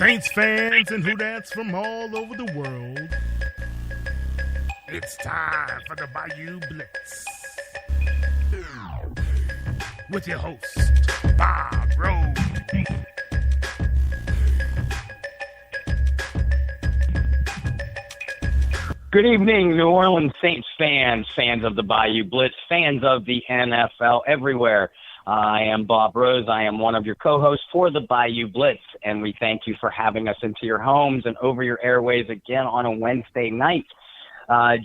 Saints fans and Who-Dats from all over the world. It's time for the Bayou Blitz. With your host, Bob Rose. Good evening, New Orleans Saints fans, fans of the Bayou Blitz, fans of the NFL everywhere. I am Bob Rose. I am one of your co-hosts for the Bayou Blitz, and we thank you for having us into your homes and over your airways again on a Wednesday night.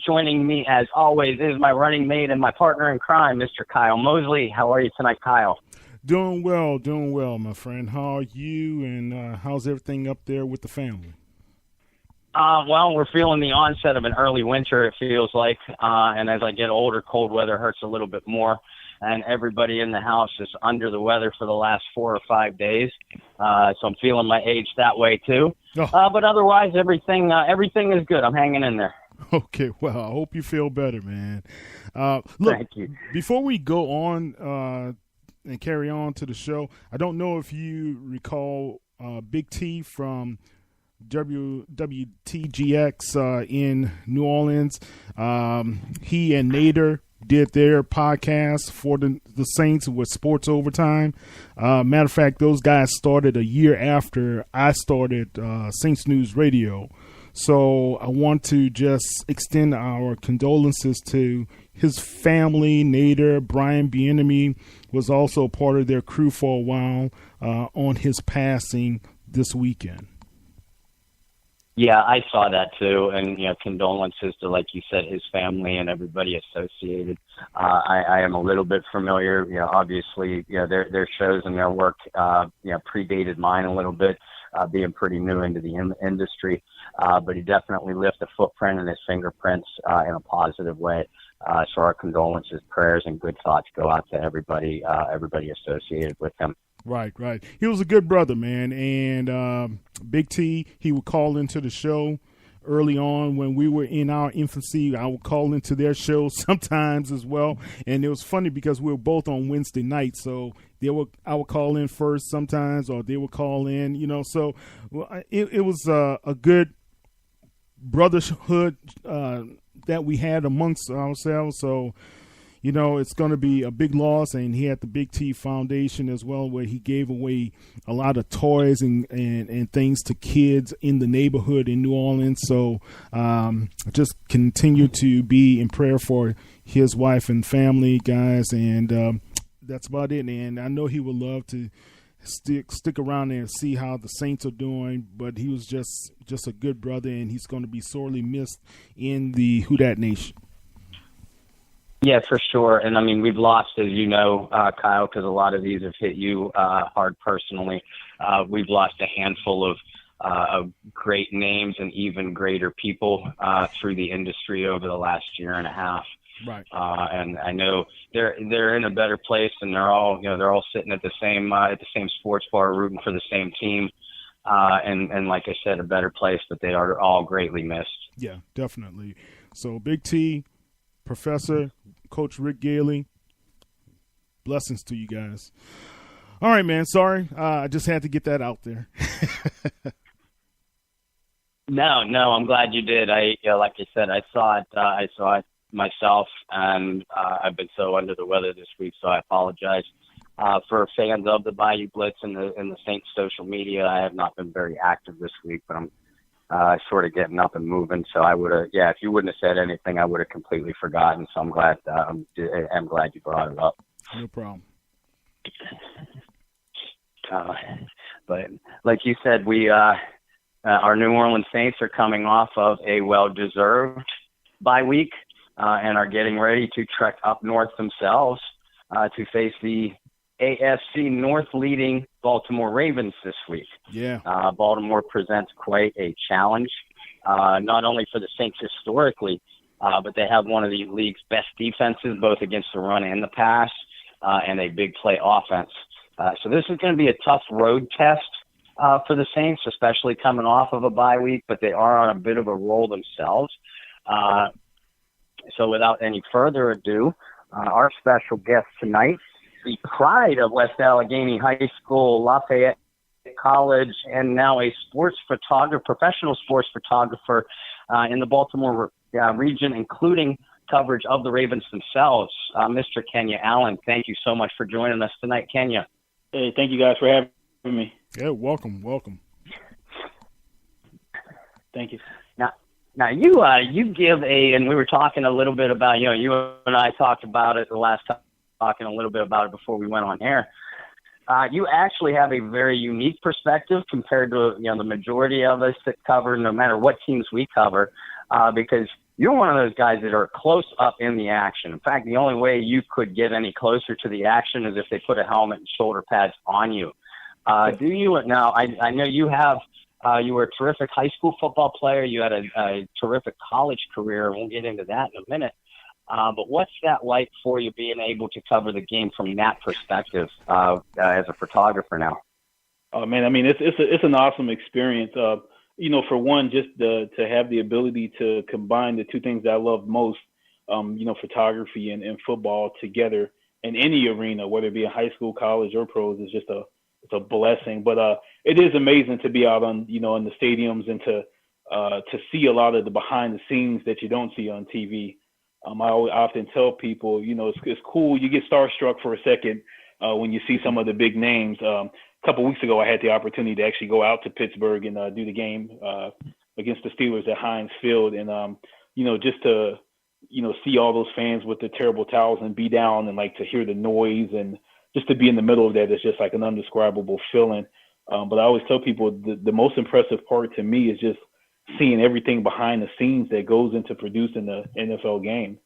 Joining me, as always, is my running mate and my partner in crime, Mr. Kyle Mosley. How are you tonight, Kyle? Doing well, my friend. How are you, and how's everything up there with the family? Well, we're feeling the onset of an early winter, it feels like, and as I get older, cold weather hurts a little bit more. And everybody in the house is under the weather for the last 4 or 5 days. So I'm feeling my age that way too. Oh. But otherwise, everything is good. I'm hanging in there. Okay, well, I hope you feel better, man. Look, thank you. Before we go on and carry on to the show, I don't know if you recall Big T from WTXG in New Orleans. He and Nader did their podcast for the Saints with Sports Overtime. Matter of fact, those guys started a year after I started Saints News Radio. So I want to just extend our condolences to his family. Nader, Brian Bieniemy was also part of their crew for a while on his passing this weekend. Yeah, I saw that too, and condolences to, like you said, his family and everybody associated. I am a little bit familiar. Obviously, their shows and their work, predated mine a little bit, being pretty new into the industry. But he definitely left a footprint and his fingerprints in a positive way. So our condolences, prayers, and good thoughts go out to everybody associated with him. Right. He was a good brother, man. And Big T, he would call into the show early on when we were in our infancy. I would call into their show sometimes as well. And it was funny because we were both on Wednesday night. So I would call in first sometimes, or they would call in, So it was a good brotherhood that we had amongst ourselves. So it's going to be a big loss, and he had the Big T Foundation as well, where he gave away a lot of toys and things to kids in the neighborhood in New Orleans. So just continue to be in prayer for his wife and family, guys, and that's about it. And I know he would love to stick around there and see how the Saints are doing, but he was just a good brother, and he's going to be sorely missed in the Who-Dat Nation. Yeah, for sure. And I mean, we've lost, as you know, Kyle, because a lot of these have hit you hard personally. We've lost a handful of great names and even greater people through the industry over the last year and a half. Right. And I know they're in a better place, and they're all sitting at the same sports bar rooting for the same team. And like I said, a better place, but they are all greatly missed. Yeah, definitely. So Big T, Professor, Coach Rick Gailey, blessings to you guys. All right, man. Sorry. I just had to get that out there. No, I'm glad you did. Like I said, I saw it myself, and I've been so under the weather this week, so I apologize. For fans of the Bayou Blitz and the Saints social media, I have not been very active this week, but I'm sort of getting up and moving. So I would have, if you wouldn't have said anything, I would have completely forgotten. So I'm glad you brought it up. No problem. But like you said, our New Orleans Saints are coming off of a well-deserved bye week and are getting ready to trek up north themselves to face the AFC North leading Baltimore Ravens this week. Yeah. Baltimore presents quite a challenge, not only for the Saints historically, but they have one of the league's best defenses, both against the run and the pass, and a big play offense. So this is going to be a tough road test for the Saints, especially coming off of a bye week, but they are on a bit of a roll themselves. So without any further ado, our special guest tonight, the pride of West Allegheny High School, Lafayette college, and now a sports photographer, professional sports photographer in the Baltimore region, including coverage of the Ravens themselves. Mr. Kenya Allen, thank you so much for joining us tonight, Kenya. Hey, thank you guys for having me. Yeah, welcome. Thank you. Now you give and we were talking a little bit about, you and I talked about it the last time, talking a little bit about it before we went on air. You actually have a very unique perspective compared to, the majority of us that cover, no matter what teams we cover, because you're one of those guys that are close up in the action. In fact, the only way you could get any closer to the action is if they put a helmet and shoulder pads on you. Do you now? I know you have. You were a terrific high school football player. You had a terrific college career. We'll get into that in a minute. But what's that like for you, being able to cover the game from that perspective as a photographer now? Oh man, I mean it's an awesome experience. For one, just to have the ability to combine the two things that I love most, photography and football together in any arena, whether it be in high school, college, or pros, is just it's a blessing. But it is amazing to be out on, in the stadiums and to see a lot of the behind the scenes that you don't see on TV. I often tell people, it's cool. You get starstruck for a second when you see some of the big names. A couple weeks ago, I had the opportunity to actually go out to Pittsburgh and do the game against the Steelers at Heinz Field. And, just to, see all those fans with the terrible towels and be down and like to hear the noise and just to be in the middle of that is just like an undescribable feeling. But I always tell people the most impressive part to me is just seeing everything behind the scenes that goes into producing the NFL game.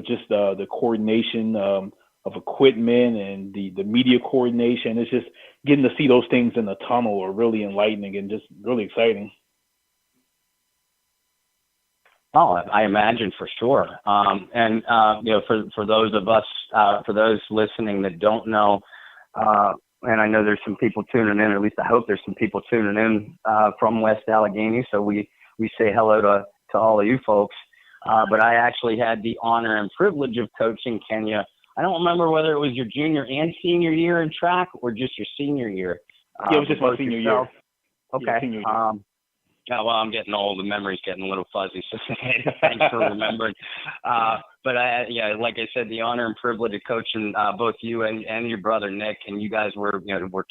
Just the coordination of equipment and the media coordination. It's just getting to see those things in the tunnel are really enlightening and just really exciting. Oh, I imagine for sure. For those of us, for those listening that don't know, and I know there's some people tuning in, or at least I hope there's some people tuning in from West Allegheny. So we say hello to all of you folks. But I actually had the honor and privilege of coaching Kenya. I don't remember whether it was your junior and senior year in track or just your senior year. Yeah, it was just my senior year. Okay. Yeah, senior year. Well, I'm getting old. The memory's getting a little fuzzy, so thanks for remembering. But like I said, the honor and privilege of coaching both you and your brother Nick, and you guys were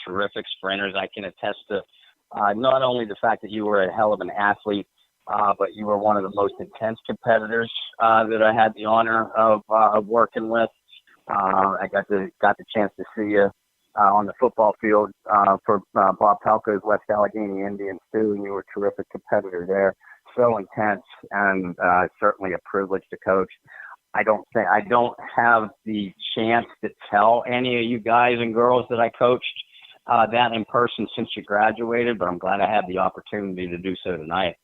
terrific sprinters. I can attest to not only the fact that you were a hell of an athlete, but you were one of the most intense competitors that I had the honor of working with. I got the chance to see you on the football field for Bob Palco's West Allegheny Indians too, and you were a terrific competitor there. So intense, and certainly a privilege to coach. I don't have the chance to tell any of you guys and girls that I coached that in person since you graduated, but I'm glad I had the opportunity to do so tonight.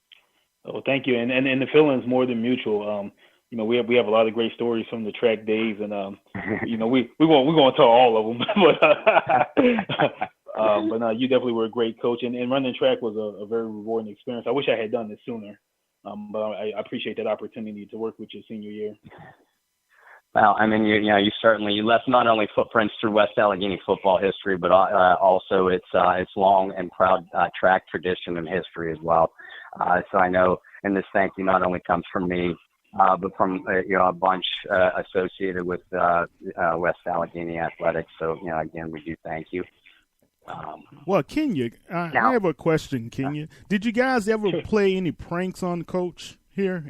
Oh, thank you, and the feeling's more than mutual. We have a lot of great stories from the track days, and we won't tell all of them, but no, you definitely were a great coach, and running track was a very rewarding experience. I wish I had done this sooner, but I appreciate that opportunity to work with your senior year. Well, I mean, you certainly left not only footprints through West Allegheny football history, but also its long and proud track tradition and history as well. So I know, and this thank you not only comes from me, but from a bunch associated with West Allegheny athletics. So again, we do thank you. Well, Kenya, I have a question. Kenya, did you guys ever play any pranks on Coach here?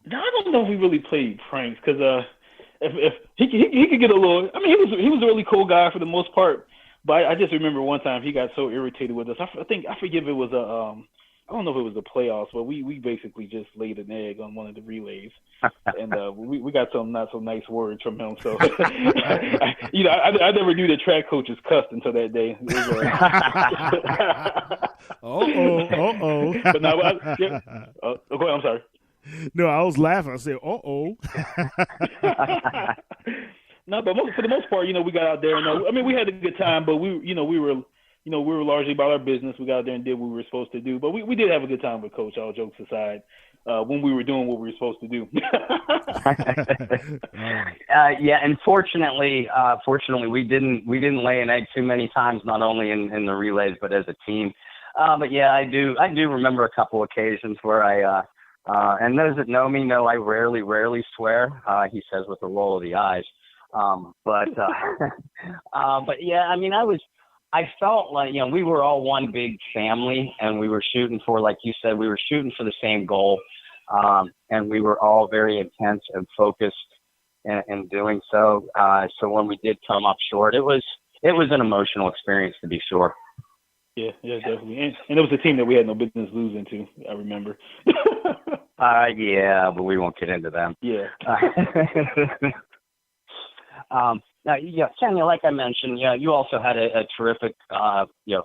No, I don't know if we really played pranks because if he could get a little. I mean, he was a really cool guy for the most part. But I just remember one time he got so irritated with us. I forget if it was I don't know if it was the playoffs, but we basically just laid an egg on one of the relays, and we got some not so nice words from him. So I never knew the track coaches cussed until that day. But no, go ahead. I'm sorry. No, I was laughing. I said, No, but for the most part, we got out there, and I mean, we had a good time, but we were we were largely about our business. We got out there and did what we were supposed to do. But we did have a good time with Coach, all jokes aside, when we were doing what we were supposed to do. Yeah, and fortunately, we didn't lay an egg too many times, not only in the relays but as a team. But yeah, I do remember a couple occasions where I and those that know me know I rarely swear. He says with a roll of the eyes. But yeah, I mean, I felt like, we were all one big family, and we were shooting for, like you said, we were shooting for the same goal. And we were all very intense and focused in doing so. So when we did come up short, it was an emotional experience, to be sure. Yeah, definitely. And it was a team that we had no business losing to, I remember. Yeah, but we won't get into them. Yeah. Now, Tanya, like I mentioned, you also had a terrific,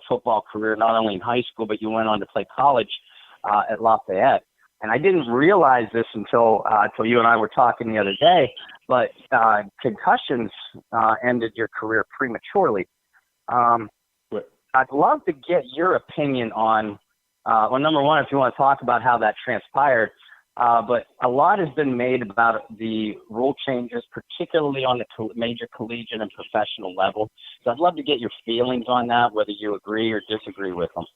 football career, not only in high school, but you went on to play college at Lafayette. And I didn't realize this until you and I were talking the other day, but concussions ended your career prematurely. I'd love to get your opinion on, well, number one, if you want to talk about how that transpired, but a lot has been made about the rule changes, particularly on the major collegiate and professional level. So I'd love to get your feelings on that, whether you agree or disagree with them.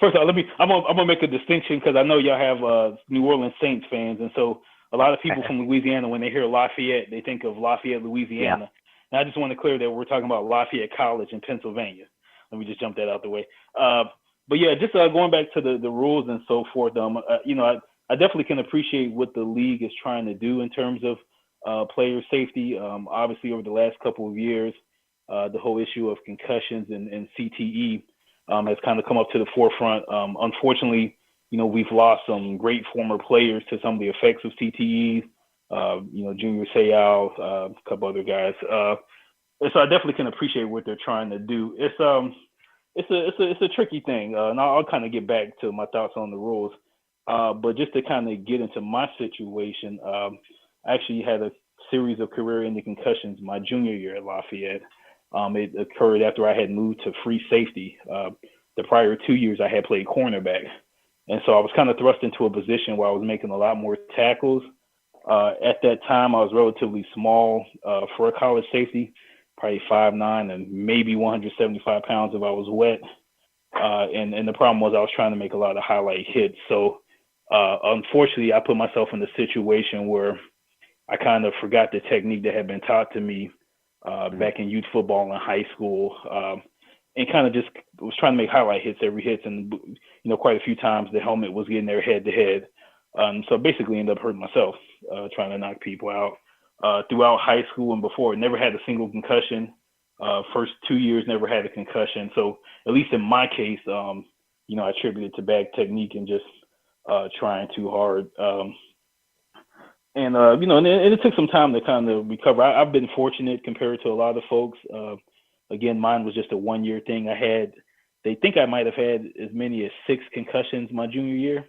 First of all, I'm gonna make a distinction, because I know y'all have New Orleans Saints fans, and so a lot of people from Louisiana, when they hear Lafayette, they think of Lafayette, Louisiana. Yeah. And I just want to clear that we're talking about Lafayette College in Pennsylvania. Let me just jump that out the way. But yeah, just going back to the rules and so forth. I definitely can appreciate what the league is trying to do in terms of player safety. Obviously, over the last couple of years, the whole issue of concussions and CTE has kind of come up to the forefront. Unfortunately, we've lost some great former players to some of the effects of CTE. Junior Seau, a couple other guys. And so I definitely can appreciate what they're trying to do. It's a tricky thing, and I'll kind of get back to my thoughts on the rules. But just to kind of get into my situation, I actually had a series of career-ending concussions my junior year at Lafayette. It occurred after I had moved to free safety. The prior 2 years, I had played cornerback. And so I was kind of thrust into a position where I was making a lot more tackles. At that time, I was relatively small for a college safety, probably 5'9" and maybe 175 pounds if I was wet. And the problem was I was trying to make a lot of highlight hits. So unfortunately, I put myself in a situation where I kind of forgot the technique that had been taught to me back in youth football in high school, and kind of just was trying to make highlight hits every hit. And, quite a few times the helmet was getting there head to head. So basically ended up hurting myself trying to knock people out. Throughout high school and before, never had a single concussion. First 2 years, never had a concussion. So at least in my case, I attribute it to bad technique and just trying too hard. And it took some time to kind of recover. I've been fortunate compared to a lot of folks. Again, mine was just a 1 year thing. They think I might have had as many as 6 concussions my junior year,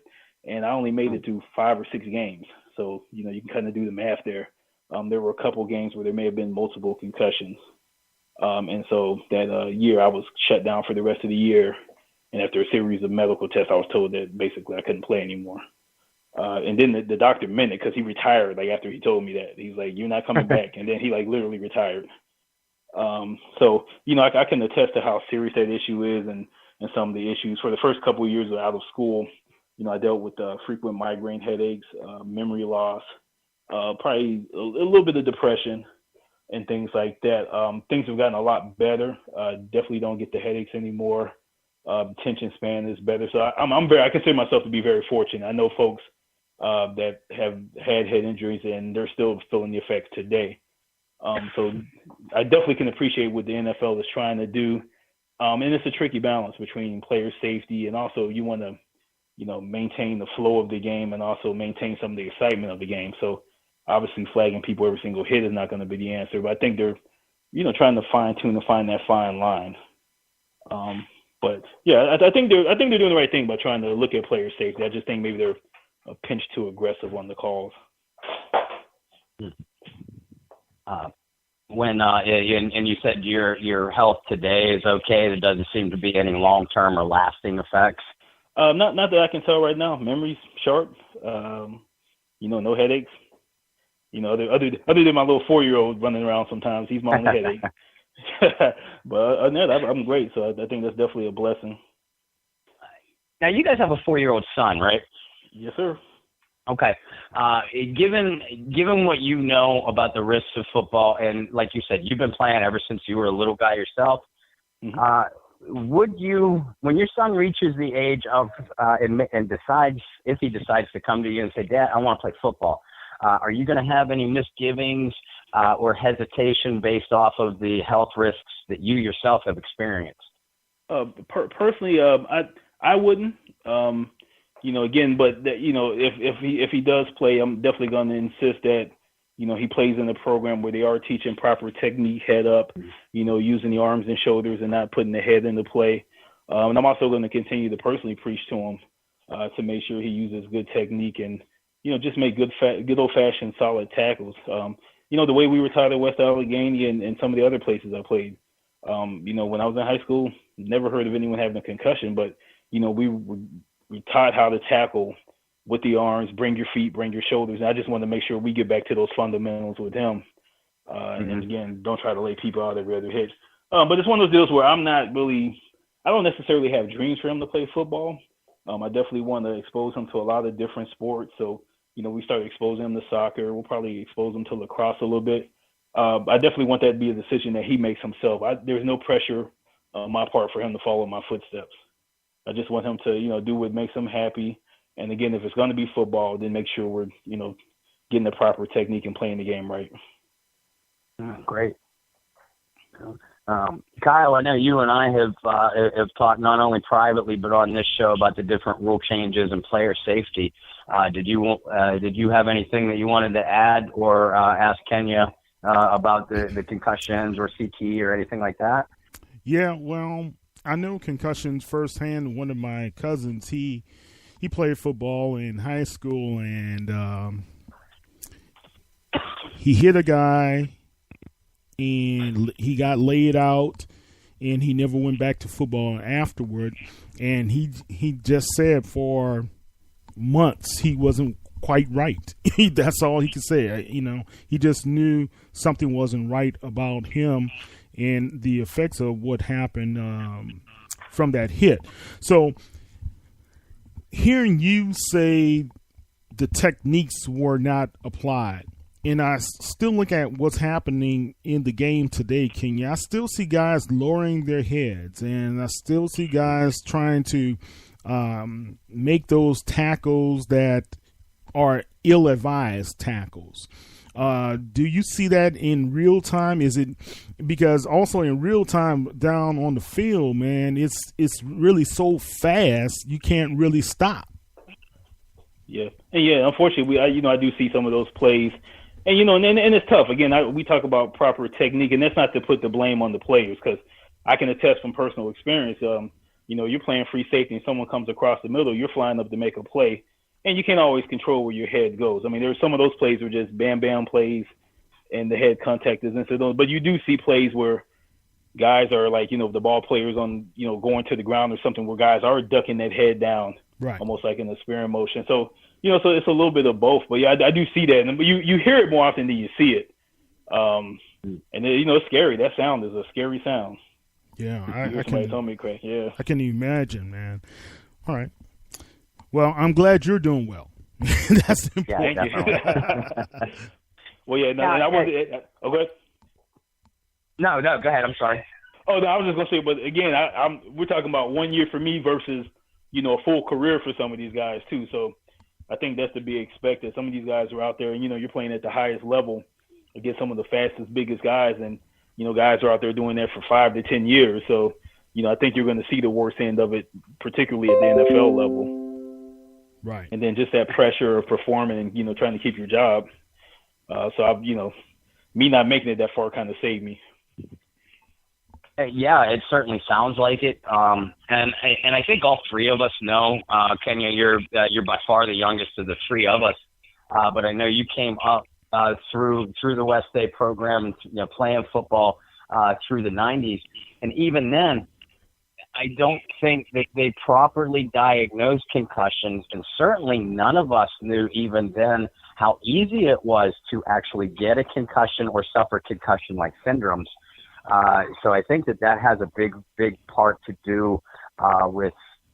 and I only made it through 5 or 6 games. So, you can kind of do the math there. There were a couple games where there may have been multiple concussions. And so that year I was shut down for the rest of the year. And after a series of medical tests, I was told that basically I couldn't play anymore. And then the doctor meant it, because he retired, after he told me that. He's like, "You're not coming back." And then he literally retired. So, I can attest to how serious that issue is and some of the issues. For the first couple of years out of school, I dealt with frequent migraine headaches, memory loss, probably a little bit of depression and things like that. Things have gotten a lot better. Definitely don't get the headaches anymore. Attention span is better. So I consider myself to be very fortunate. I know folks that have had head injuries and they're still feeling the effects today. So I definitely can appreciate what the NFL is trying to do. And it's a tricky balance between player safety and also you want to, maintain the flow of the game and also maintain some of the excitement of the game. So obviously flagging people every single hit is not going to be the answer, but I think they're, trying to fine tune to find that fine line. But yeah, I think they're doing the right thing by trying to look at player safety. I just think maybe they're a pinch too aggressive on the calls. when and you said your health today is okay. There doesn't seem to be any long-term or lasting effects. Not that I can tell right now. Memory's sharp. No headaches. Other than my little 4-year-old running around sometimes, he's my only headache. But other than that, I'm great. So I think that's definitely a blessing. Now you guys have a 4-year-old son, right? Yes, sir. Okay. Given what you know about the risks of football, and like you said, you've been playing ever since you were a little guy yourself. Mm-hmm. Would you, when your son reaches the age of and decides, if he decides to come to you and say, "Dad, I want to play football," are you going to have any misgivings or hesitation based off of the health risks that you yourself have experienced? Personally, I wouldn't. Again, but that, if he does play, I'm definitely going to insist that, he plays in a program where they are teaching proper technique, head up, using the arms and shoulders and not putting the head into play. And I'm also going to continue to personally preach to him to make sure he uses good technique and, just make good old fashioned solid tackles. The way we were taught at West Allegheny and some of the other places I played, when I was in high school, never heard of anyone having a concussion, but, we taught how to tackle with the arms, bring your feet, bring your shoulders. And I just want to make sure we get back to those fundamentals with him. And again, don't try to lay people out every other hitch. But it's one of those deals where I don't necessarily have dreams for him to play football. I definitely want to expose him to a lot of different sports. So, we started exposing him to soccer. We'll probably expose him to lacrosse a little bit. I definitely want that to be a decision that he makes himself. There's no pressure on my part for him to follow my footsteps. I just want him to, do what makes him happy. And again, if it's going to be football, then make sure we're, getting the proper technique and playing the game right. Great. Kyle, I know you and I have talked not only privately but on this show about the different rule changes and player safety. Did you have anything that you wanted to add or ask Kenya about the concussions or CT or anything like that? Yeah, well, I know concussions firsthand. One of my cousins, he played football in high school, and he hit a guy, and he got laid out, and he never went back to football afterward. And he just said for months he wasn't quite right. That's all he could say. He just knew something wasn't right about him and the effects of what happened from that hit. So hearing you say the techniques were not applied, and I still look at what's happening in the game today, Kenya, I still see guys lowering their heads, and I still see guys trying to make those tackles that are ill-advised tackles. Do you see that in real time? Is it because also in real time down on the field, man, it's really so fast you can't really stop. Yeah, and unfortunately, I do see some of those plays, and and it's tough. Again, we talk about proper technique, and that's not to put the blame on the players, because I can attest from personal experience. You're playing free safety, and someone comes across the middle, you're flying up to make a play. And you can't always control where your head goes. I mean, there's some of those plays were just bam plays, and the head contact is incidental. But you do see plays where guys are like, the ball players on, going to the ground or something, where guys are ducking that head down, right, almost like in a spearing motion. So, so it's a little bit of both. But yeah, I do see that, and you hear it more often than you see it. And it's scary. That sound is a scary sound. Yeah, I can. Told me, Craig. Yeah, I can imagine, man. All right. Well, I'm glad you're doing well. That's important. Yeah, Well, yeah, no, I wanted. Okay. No, go ahead. I'm sorry. Oh, no, I was just gonna say, but again, we're talking about 1 year for me versus, a full career for some of these guys too. So I think that's to be expected. Some of these guys are out there, and you're playing at the highest level against some of the fastest, biggest guys, and guys are out there doing that for 5 to 10 years. So I think you're going to see the worst end of it, particularly at the NFL level. Right. And then just that pressure of performing and, trying to keep your job. So I've, me not making it that far kind of saved me. Yeah, it certainly sounds like it. And I think all three of us know, Kenya, you're by far the youngest of the three of us. But I know you came up through the West Day program, playing football through the 90s. And even then, I don't think that they properly diagnosed concussions, and certainly none of us knew even then how easy it was to actually get a concussion or suffer concussion-like syndromes. So I think that has a big part to do with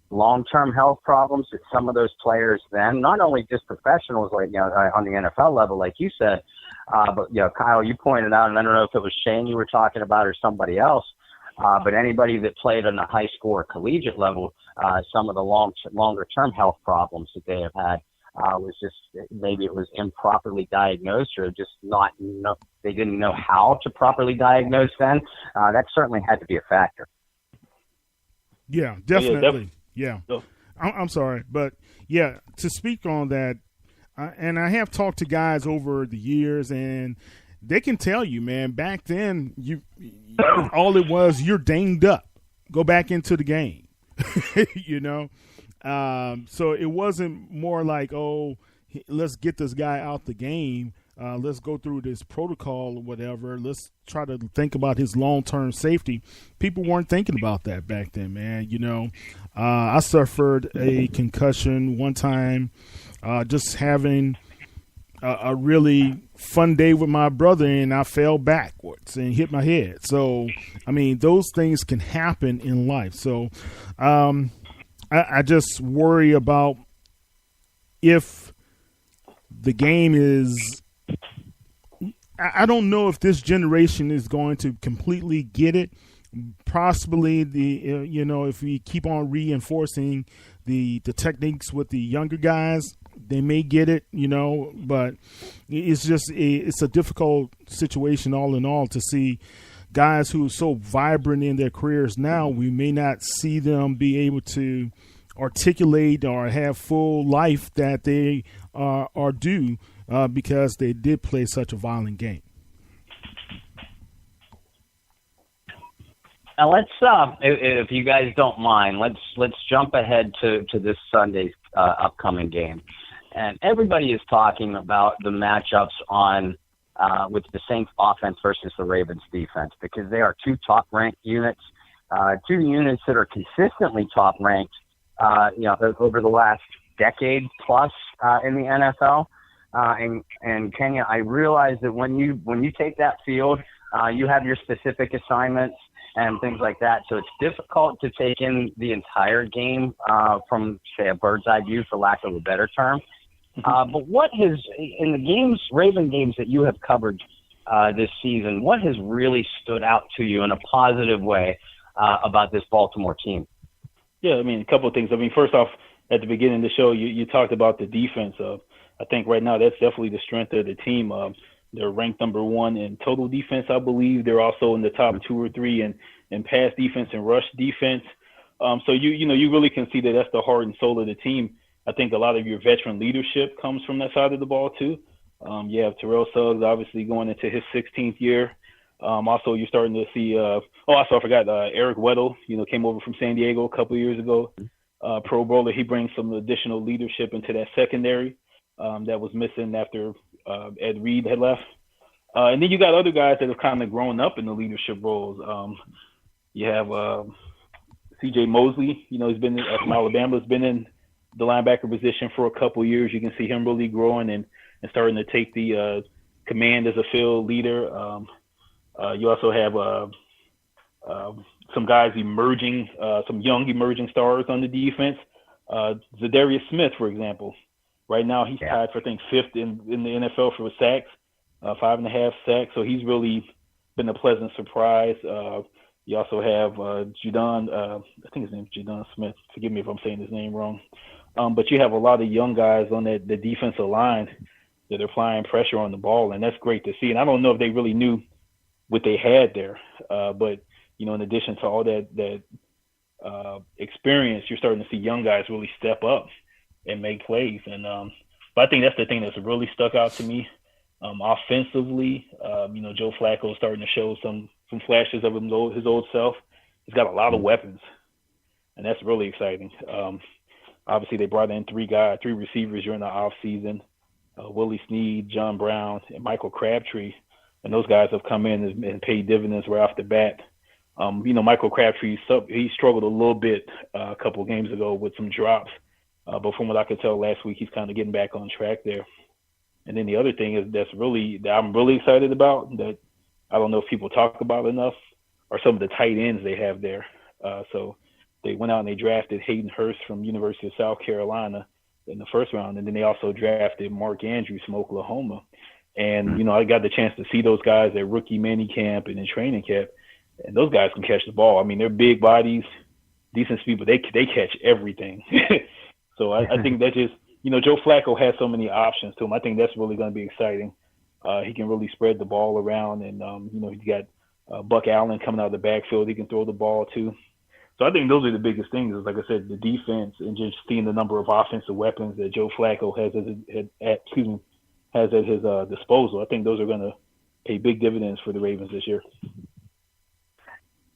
long-term health problems that some of those players then, not only just professionals like on the NFL level, like you said, but Kyle, you pointed out, and I don't know if it was Shane you were talking about or somebody else, but anybody that played on the high school or collegiate level, some of the longer-term health problems that they have had was just maybe it was improperly diagnosed or just they didn't know how to properly diagnose then. That certainly had to be a factor. Yeah, definitely. Yeah. I'm sorry, but yeah, to speak on that, and I have talked to guys over the years, and they can tell you, man, back then, all it was, you're dinged up. Go back into the game, So it wasn't more like, oh, let's get this guy out the game. Let's go through this protocol or whatever. Let's try to think about his long-term safety. People weren't thinking about that back then, man. I suffered a concussion one time just having a really fun day with my brother, and I fell backwards and hit my head. So, I mean, those things can happen in life. So I just worry about if the game is – I don't know if this generation is going to completely get it. Possibly if we keep on reinforcing the techniques with the younger guys, they may get it, but it's a difficult situation all in all to see guys who are so vibrant in their careers now. We may not see them be able to articulate or have full life that they are due because they did play such a violent game. Now let's, if you guys don't mind, let's jump ahead to this Sunday's upcoming game, and everybody is talking about the matchups on with the Saints offense versus the Ravens defense because they are two top-ranked units, two units that are consistently top-ranked, over the last decade plus in the NFL. And Kenya, I realize that when you take that field, you have your specific assignments and things like that. So it's difficult to take in the entire game from, say, a bird's eye view, for lack of a better term. But what has, in the Raven games that you have covered this season, what has really stood out to you in a positive way about this Baltimore team? Yeah, I mean, a couple of things. I mean, first off, at the beginning of the show, you talked about the defense. I think right now that's definitely the strength of the team. They're ranked number 1 in total defense, I believe. They're also in the top 2 or 3 in pass defense and rush defense. So you really can see that that's the heart and soul of the team. I think a lot of your veteran leadership comes from that side of the ball too. You have Terrell Suggs obviously going into his 16th year. Also, you're starting to see. I forgot Eric Weddle. Came over from San Diego a couple of years ago. Pro Bowler. He brings some additional leadership into that secondary that was missing after Ed Reed had left. And then you got other guys that have kind of grown up in the leadership roles. You have C.J. Mosley. He's been from Alabama. Has been in the linebacker position for a couple of years. You can see him really growing and starting to take the command as a field leader. You also have some guys emerging, some young emerging stars on the defense. Zadarius Smith, for example. Right now, he's tied for, I think, 5th in the NFL for sacks, 5.5 sacks. So he's really been a pleasant surprise. You also have Judon, I think his name's Judon Smith. Forgive me if I'm saying his name wrong. But you have a lot of young guys on the defensive line that are applying pressure on the ball, and that's great to see. And I don't know if they really knew what they had there. But, in addition to all that experience, you're starting to see young guys really step up and make plays. And but I think that's the thing that's really stuck out to me. Offensively, Joe Flacco is starting to show some flashes of his old self. He's got a lot of weapons, and that's really exciting. Obviously, they brought in 3 receivers during the off season. Willie Snead, John Brown, and Michael Crabtree, and those guys have come in and paid dividends right off the bat. Michael Crabtree, he struggled a little bit a couple of games ago with some drops, but from what I could tell last week, he's kind of getting back on track there. And then the other thing is that I'm really excited about, that I don't know if people talk about enough, are some of the tight ends they have there. So they went out and they drafted Hayden Hurst from University of South Carolina in the first round, and then they also drafted Mark Andrews from Oklahoma. And, I got the chance to see those guys at rookie mini camp and in training camp, and those guys can catch the ball. I mean, they're big bodies, decent speed, but they catch everything. So I think that just, Joe Flacco has so many options to him. I think that's really going to be exciting. He can really spread the ball around, and, he's got Buck Allen coming out of the backfield. He can throw the ball too. So I think those are the biggest things, is, like I said, the defense and just seeing the number of offensive weapons that Joe Flacco has at his disposal. I think those are going to pay big dividends for the Ravens this year.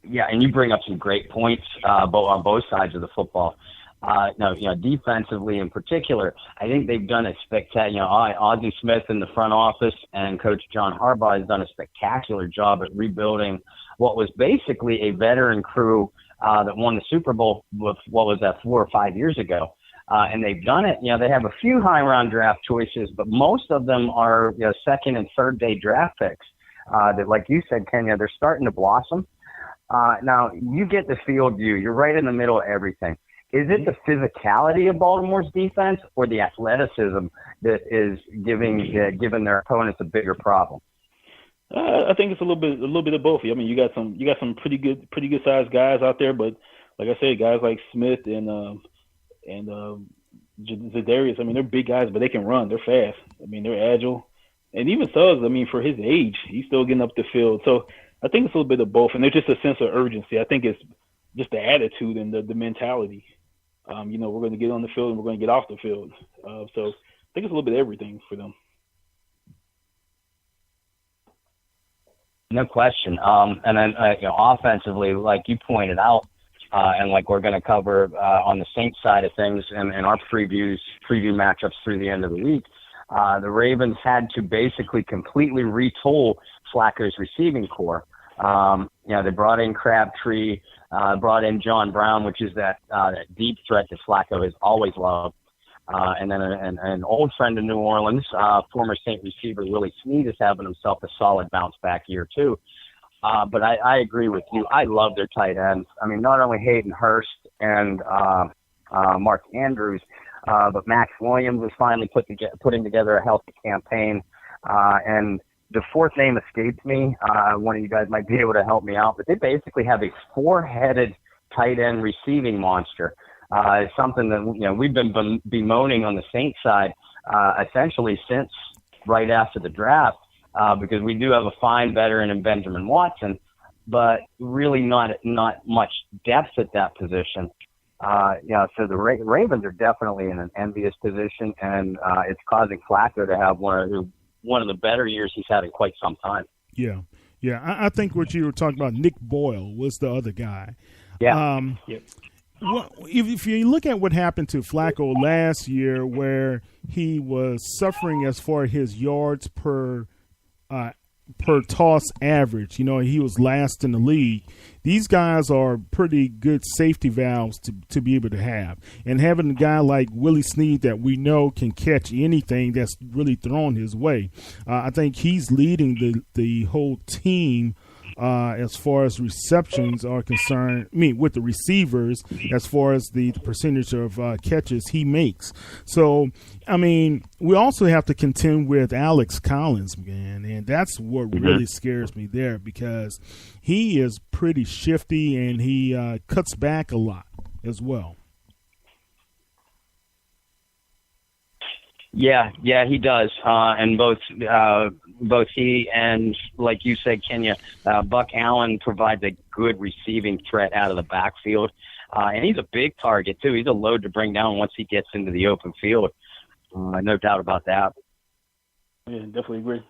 Yeah, and you bring up some great points on both sides of the football. Defensively in particular, I think they've done a spectacular. Ozzie Smith in the front office and Coach John Harbaugh has done a spectacular job at rebuilding what was basically a veteran crew that won the Super Bowl with, 4 or 5 years ago. And they've done it. They have a few high round draft choices, but most of them are second and third day draft picks. That, like you said, Kenya, they're starting to blossom. Now you get the field view. You're right in the middle of everything. Is it the physicality of Baltimore's defense or the athleticism that is giving their opponents a bigger problem? I think it's a little bit of both. I mean, you got some pretty good sized guys out there, but like I said, guys like Smith and Zadarius, I mean, they're big guys, but they can run. They're fast. I mean, they're agile. And even Suggs, I mean, for his age, he's still getting up the field. So I think it's a little bit of both, and there's just a sense of urgency. I think it's just the attitude and the mentality. We're going to get on the field and we're going to get off the field. So I think it's a little bit of everything for them. No question. And then, offensively, like you pointed out, and like we're going to cover on the Saints side of things and our preview matchups through the end of the week, the Ravens had to basically completely retool Flacco's receiving core. They brought in Crabtree, brought in John Brown, which is that deep threat that Flacco has always loved. And then an old friend in New Orleans, former Saint receiver Willie Snead, is having himself a solid bounce back year too. But I agree with you. I love their tight ends. I mean, not only Hayden Hurst and Mark Andrews, but Max Williams is finally putting together a healthy campaign. And the fourth name escapes me. One of you guys might be able to help me out, but they basically have a 4-headed tight end receiving monster. It's something that we've been bemoaning on the Saints side essentially since right after the draft, because we do have a fine veteran in Benjamin Watson, but really not much depth at that position. So the Ravens are definitely in an envious position, and it's causing Flacco to have one of the better years he's had in quite some time. Yeah. I think what you were talking about, Nick Boyle was the other guy. Yeah. Yep. Well, if you look at what happened to Flacco last year, where he was suffering as far as his yards per toss average, he was last in the league. These guys are pretty good safety valves to be able to have. And having a guy like Willie Snead that we know can catch anything that's really thrown his way, I think he's leading the whole team as far as receptions are concerned, with the receivers, as far as the percentage of catches he makes. So, we also have to contend with Alex Collins, man, and that's what really scares me there, because he is pretty shifty and he cuts back a lot as well. Yeah, he does. And both he and, like you said, Kenya, Buck Allen provides a good receiving threat out of the backfield. And he's a big target, too. He's a load to bring down once he gets into the open field. No doubt about that. Yeah, definitely agree.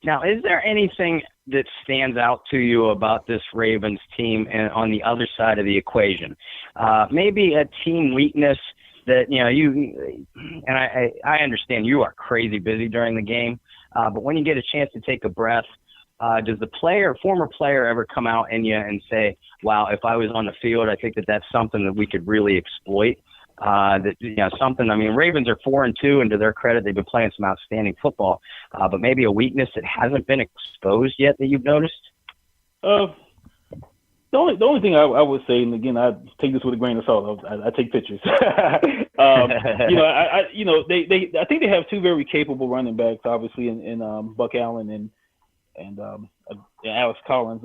Now, is there anything that stands out to you about this Ravens team and on the other side of the equation? Maybe a team weakness that, and I understand you are crazy busy during the game, but when you get a chance to take a breath, does the former player ever come out in you and say, wow, if I was on the field, I think that's something that we could really exploit? Ravens are 4-2, and to their credit, they've been playing some outstanding football, but maybe a weakness that hasn't been exposed yet that you've noticed? The only thing I would say, and again, I take this with a grain of salt. I take pictures. I think they have two very capable running backs, obviously, in Buck Allen and Alex Collins.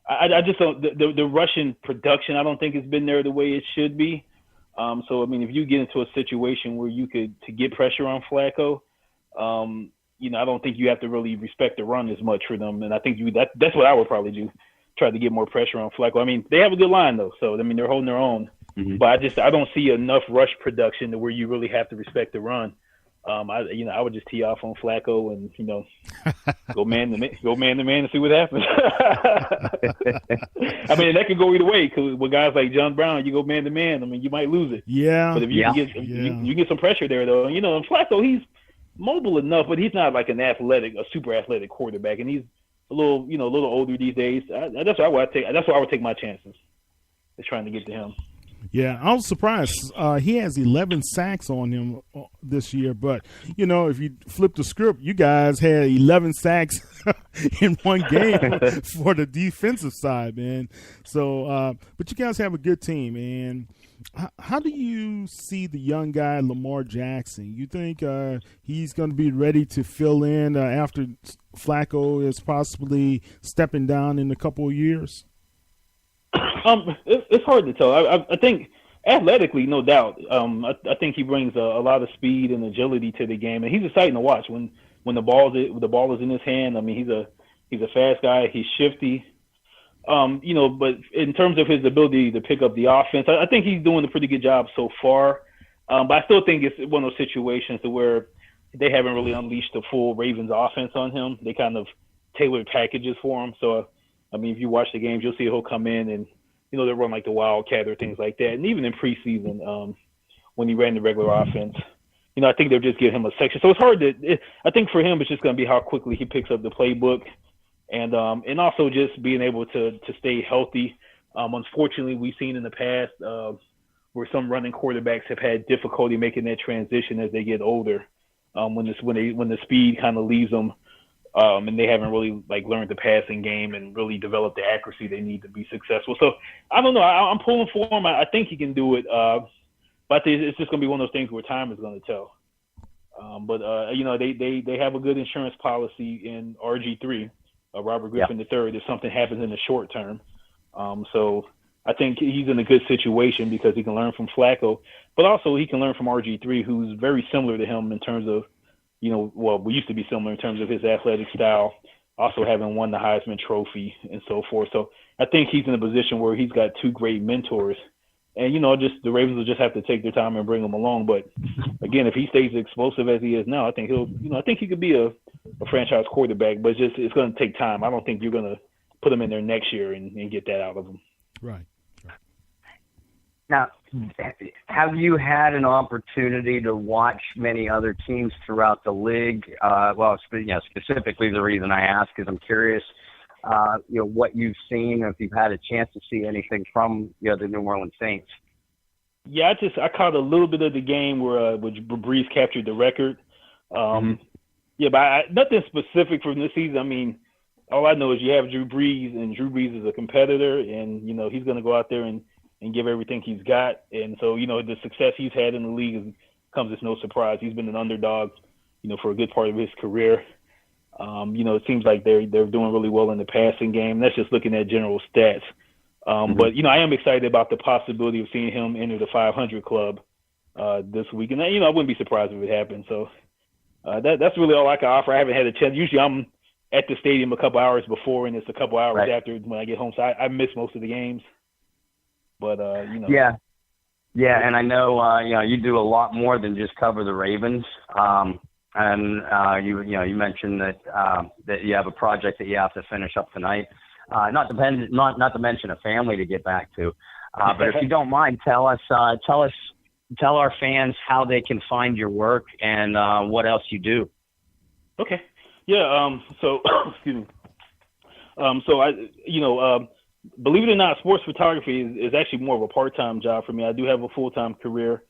I just don't the Russian production. I don't think it's been there the way it should be. So I mean, if you get into a situation where you could to get pressure on Flacco, I don't think you have to really respect the run as much for them. And I think that's what I would probably do. Try to get more pressure on Flacco. I mean, they have a good line though, so I mean they're holding their own. Mm-hmm. But I don't see enough rush production to where you really have to respect the run. I would just tee off on Flacco and go man to man and see what happens. I mean, that could go either way because with guys like John Brown, you go man to man. I mean, you might lose it. Yeah. But if you can get some pressure there though, and Flacco, he's mobile enough, but he's not like a super athletic quarterback, and he's a little older these days. That's why I would take my chances. Is trying to get to him. Yeah, I was surprised. He has 11 sacks on him this year, but if you flip the script, you guys had 11 sacks in one game for the defensive side, man. So, but you guys have a good team, and how do you see the young guy Lamar Jackson? You think he's going to be ready to fill in after Flacco is possibly stepping down in a couple of years? It's hard to tell. I think athletically, no doubt. I think he brings a lot of speed and agility to the game, and he's exciting to watch when the ball is in his hand. I mean, he's a fast guy. He's shifty. But in terms of his ability to pick up the offense, I think he's doing a pretty good job so far. But I still think it's one of those situations to where they haven't really unleashed the full Ravens offense on him. They kind of tailored packages for him. So, I mean, if you watch the games, you'll see he'll come in and, they'll run like the Wildcat or things like that. And even in preseason, when he ran the regular offense, I think they'll just give him a section. So it's hard I think for him, it's just going to be how quickly he picks up the playbook and also just being able to stay healthy. Unfortunately, we've seen in the past where some running quarterbacks have had difficulty making that transition as they get older, when the speed kind of leaves them. And they haven't really learned the passing game and really developed the accuracy they need to be successful. So I don't know. I'm pulling for him. I think he can do it. But it's just going to be one of those things where time is going to tell. They have a good insurance policy in RG3, Robert Griffin III, if something happens in the short term. So I think he's in a good situation because he can learn from Flacco, but also he can learn from RG3, who's very similar to him in terms of, we used to be similar in terms of his athletic style, also having won the Heisman Trophy and so forth. So I think he's in a position where he's got two great mentors. And, the Ravens will just have to take their time and bring him along. But, again, if he stays explosive as he is now, I think he could be a franchise quarterback. But it's going to take time. I don't think you're going to put him in there next year and get that out of him. Right. Now, have you had an opportunity to watch many other teams throughout the league? Specifically the reason I ask is I'm curious, what you've seen, if you've had a chance to see anything from the New Orleans Saints. Yeah, I caught a little bit of the game where Brees captured the record. Yeah, but nothing specific from this season. I mean, all I know is you have Drew Brees, and Drew Brees is a competitor, and he's going to go out there and give everything he's got. And so, the success he's had in the league comes as no surprise. He's been an underdog, for a good part of his career. It seems like they're doing really well in the passing game. That's just looking at general stats. But, I am excited about the possibility of seeing him enter the 500 club this week. And, I wouldn't be surprised if it happened. So that's really all I can offer. I haven't had a chance. Usually I'm at the stadium a couple hours before, and it's a couple hours after when I get home. So I miss most of the games. But, Yeah, and I know, you do a lot more than just cover the Ravens. You mentioned that you have a project that you have to finish up tonight. Not to mention a family to get back to. But if you don't mind, tell us tell our fans how they can find your work and what else you do. Okay. Yeah. So, excuse me. So I, believe it or not, sports photography is actually more of a part-time job for me. I do have a full-time career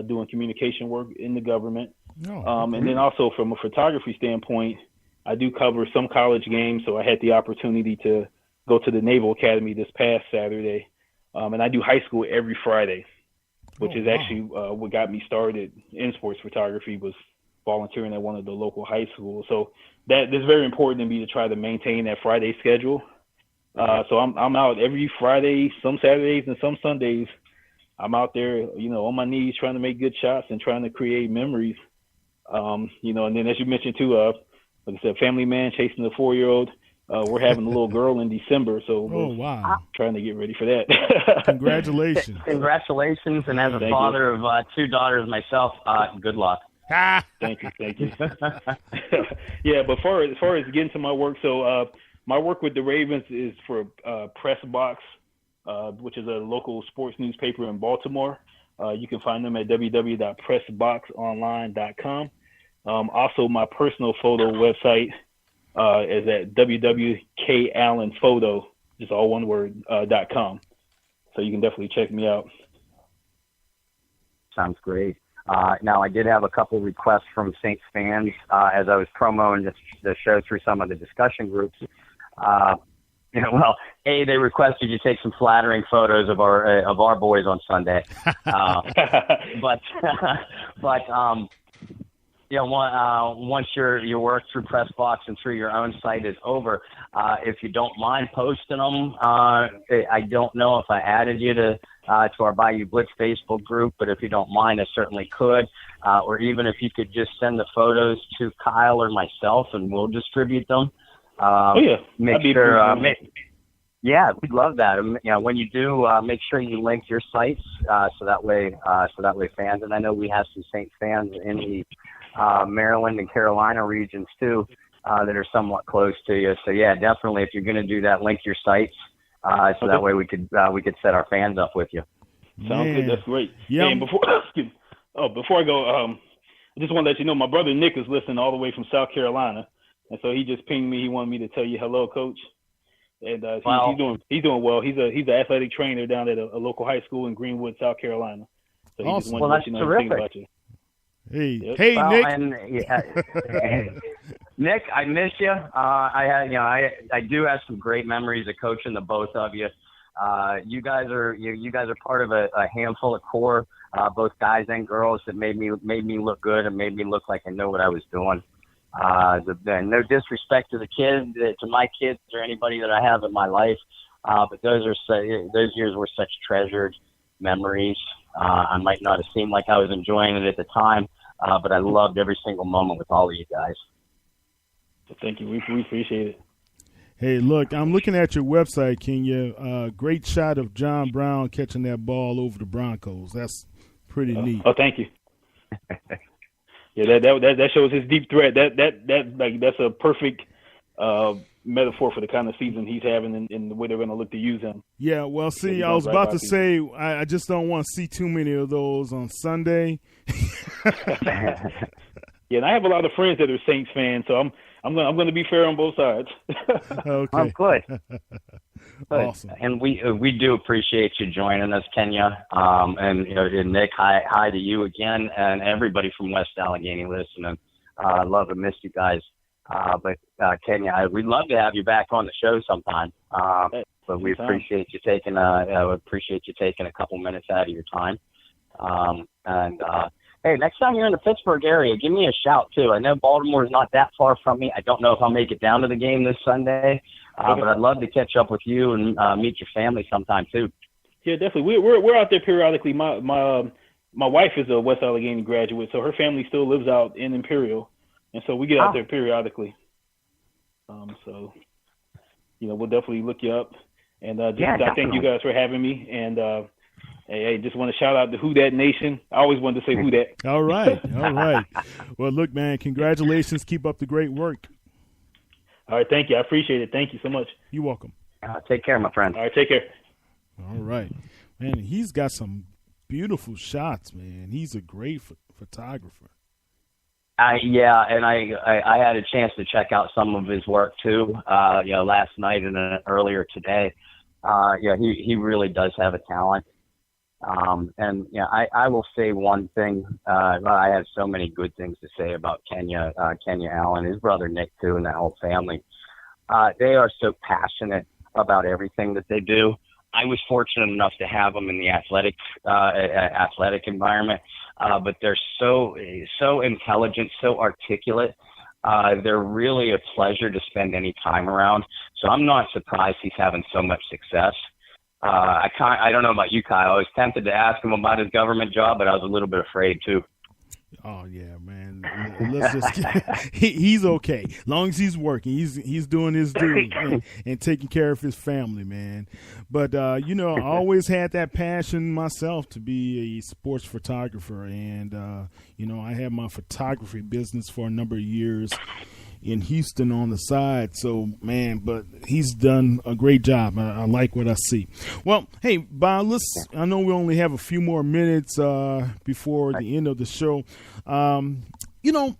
doing communication work in the government. And then also from a photography standpoint, I do cover some college games. So I had the opportunity to go to the Naval Academy this past Saturday. And I do high school every Friday, which is actually what got me started in sports photography, was volunteering at one of the local high schools. So that is very important to me to try to maintain that Friday schedule. So I'm out every Friday, some Saturdays and some Sundays. I'm out there, on my knees trying to make good shots and trying to create memories. And then as you mentioned too, like I said, family man chasing the 4-year-old. We're having a little girl in December, so we're trying to get ready for that. Congratulations. Congratulations. And as a father of 2 daughters myself, good luck. Thank you. Yeah, but as far as getting to my work, so my work with the Ravens is for Press Box, which is a local sports newspaper in Baltimore. You can find them at www.pressboxonline.com. Also, my personal photo website is at www.kallenphoto, just all one word, .com. So you can definitely check me out. Sounds great. Now, I did have a couple requests from Saints fans as I was promoting the show through some of the discussion groups. They requested you take some flattering photos of our boys on Sunday. Once your work through Pressbox and through your own site is over, if you don't mind posting them, I don't know if I added you to our Bayou Blitz Facebook group, but if you don't mind, I certainly could. Or even if you could just send the photos to Kyle or myself, and we'll distribute them. Make sure. We'd love that. When you do, make sure you link your sites so that way fans. And I know we have some Saints fans in the Maryland and Carolina regions too that are somewhat close to you. So yeah, definitely, if you're going to do that, link your sites so that way we could set our fans up with you. Sounds good. That's great. Yeah. And before I go, I just want to let you know my brother Nick is listening all the way from South Carolina, and so he just pinged me. He wanted me to tell you hello, Coach. And he's doing well. He's an athletic trainer down at a local high school in Greenwood, South Carolina. So he just wanted to let you know everything about you. Hey, Nick. Nick, I miss you. I do have some great memories of coaching the both of you. You guys are part of a handful of core, both guys and girls, that made me look good and made me look like I know what I was doing. No disrespect to the kids, to my kids or anybody that I have in my life, but those years were such treasured memories. I might not have seemed like I was enjoying it at the time, but I loved every single moment with all of you guys. Thank you. We appreciate it. Hey, look, I'm looking at your website, Kenya. Great shot of John Brown catching that ball over the Broncos. That's pretty neat. Oh, thank you. Yeah, that shows his deep threat. That's a perfect metaphor for the kind of season he's having and the way they're going to look to use him. Yeah, well, see, I was about to say I just don't want to see too many of those on Sunday. Yeah, and I have a lot of friends that are Saints fans, so I'm going to be fair on both sides. Okay. I'm good. Awesome. And we do appreciate you joining us, Kenya. And Nick, hi to you again, and everybody from West Allegheny listening. Love and miss you guys. But Kenya, we'd love to have you back on the show sometime. But we appreciate you taking a couple minutes out of your time. Hey, next time you're in the Pittsburgh area, give me a shout too. I know Baltimore is not that far from me. I don't know if I'll make it down to the game this Sunday, but I'd love to catch up with you and meet your family sometime too. Yeah, definitely. We're out there periodically. My wife is a West Allegheny graduate, so her family still lives out in Imperial, and so we get out there periodically. So we'll definitely look you up, and I thank you guys for having me, and. Hey, just want to shout out to Who Dat Nation. I always wanted to say Who Dat. All right. Well, look, man, congratulations. Keep up the great work. All right, thank you. I appreciate it. Thank you so much. You're welcome. Take care, my friend. All right, take care. All right. Man, he's got some beautiful shots, man. He's a great photographer. Yeah, and I had a chance to check out some of his work too. Last night and earlier today. He really does have a talent. I will say one thing. I have so many good things to say about Kenya Allen, his brother Nick too, and that whole family. They are so passionate about everything that they do. I was fortunate enough to have them in the athletic environment, but they're so intelligent, so articulate. They're really a pleasure to spend any time around. So I'm not surprised he's having so much success. I don't know about you, Kyle. I was tempted to ask him about his government job, but I was a little bit afraid too. Oh yeah, man. Let's just he's okay. As long as he's working, he's doing his due and taking care of his family, man. But I always had that passion myself to be a sports photographer, and I had my photography business for a number of years in Houston on the side. So, man, but he's done a great job. I like what I see. Well, hey, Bob, I know we only have a few more minutes before the end of the show. Kenya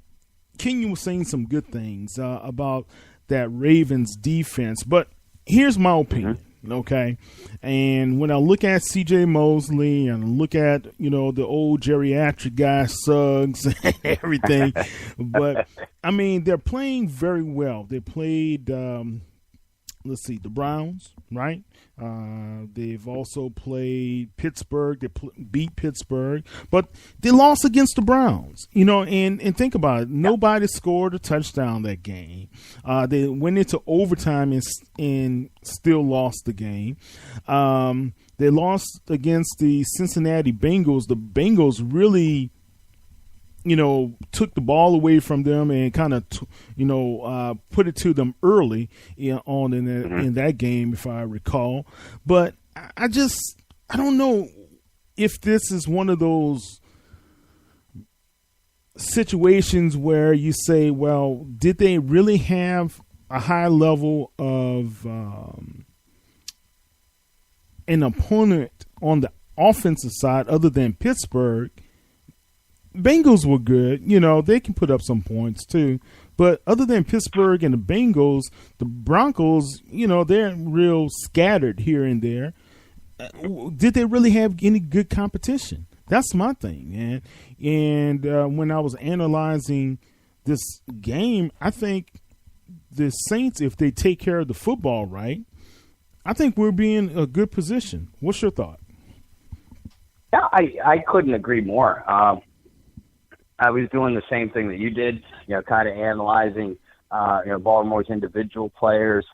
was saying some good things about that Ravens defense, but here's my opinion. Okay. And when I look at CJ Mosley and look at, the old geriatric guy Suggs and everything, but I mean, they're playing very well. They played, the Browns, right? They've also played Pittsburgh. They beat Pittsburgh, but they lost against the Browns, and think about it. Nobody scored a touchdown that game. They went into overtime and still lost the game. They lost against the Cincinnati Bengals. The Bengals really, took the ball away from them and kind of, put it to them early on in that game, if I recall. But I don't know if this is one of those situations where you say, well, did they really have a high level of an opponent on the offensive side other than Pittsburgh? Bengals were good. They can put up some points too. But other than Pittsburgh and the Bengals, the Broncos, they're real scattered here and there. Did they really have any good competition? That's my thing, man. And when I was analyzing this game, I think the Saints, if they take care of the football right, I think we'll be in a good position. What's your thought? Yeah, I couldn't agree more. I was doing the same thing that you did, kind of analyzing, Baltimore's individual players,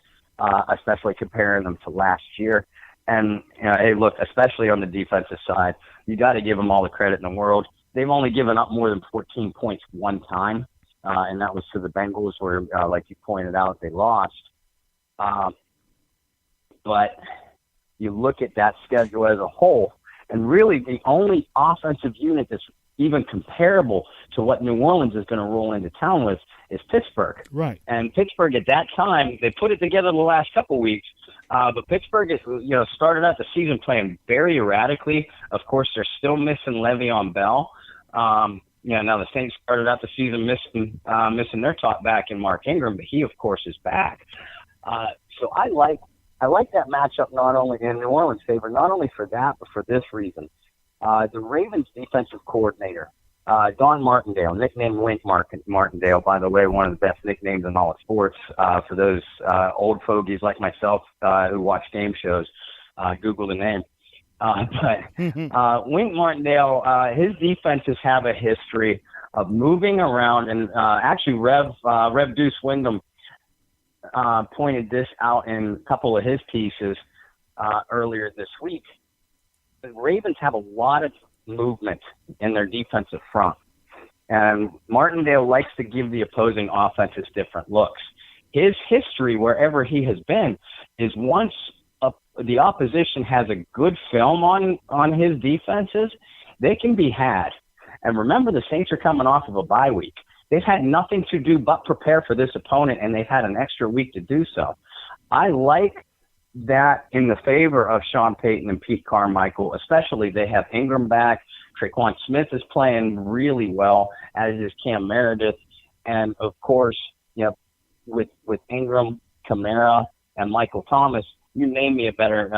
especially comparing them to last year. And, hey, look, especially on the defensive side, you got to give them all the credit in the world. They've only given up more than 14 points one time, and that was to the Bengals where, like you pointed out, they lost. But you look at that schedule as a whole, and really the only offensive unit that's even comparable to what New Orleans is going to roll into town with is Pittsburgh. Right. And Pittsburgh at that time, they put it together the last couple weeks, but Pittsburgh is, started out the season playing very erratically. Of course, they're still missing Le'Veon Bell. Now the Saints started out the season missing their top back in Mark Ingram, but he, of course, is back. So I like that matchup not only in New Orleans' favor, not only for that, but for this reason. The Ravens defensive coordinator, Don Martindale, nicknamed Wink Martindale, by the way, one of the best nicknames in all of sports. For those old fogies like myself who watch game shows, Google the name. But Wink Martindale, his defenses have a history of moving around, and actually Rev Deuce Wyndham pointed this out in a couple of his pieces earlier this week. The Ravens have a lot of movement in their defensive front, and Martindale likes to give the opposing offenses different looks. His history, wherever he has been, is once the opposition has a good film on his defenses, they can be had. And remember, the Saints are coming off of a bye week. They've had nothing to do but prepare for this opponent, and they've had an extra week to do so. I like that in the favor of Sean Payton and Pete Carmichael, especially. They have Ingram back. Traquan Smith is playing really well, as is Cam Meredith. And, of course, with Ingram, Kamara, and Michael Thomas, you name me a better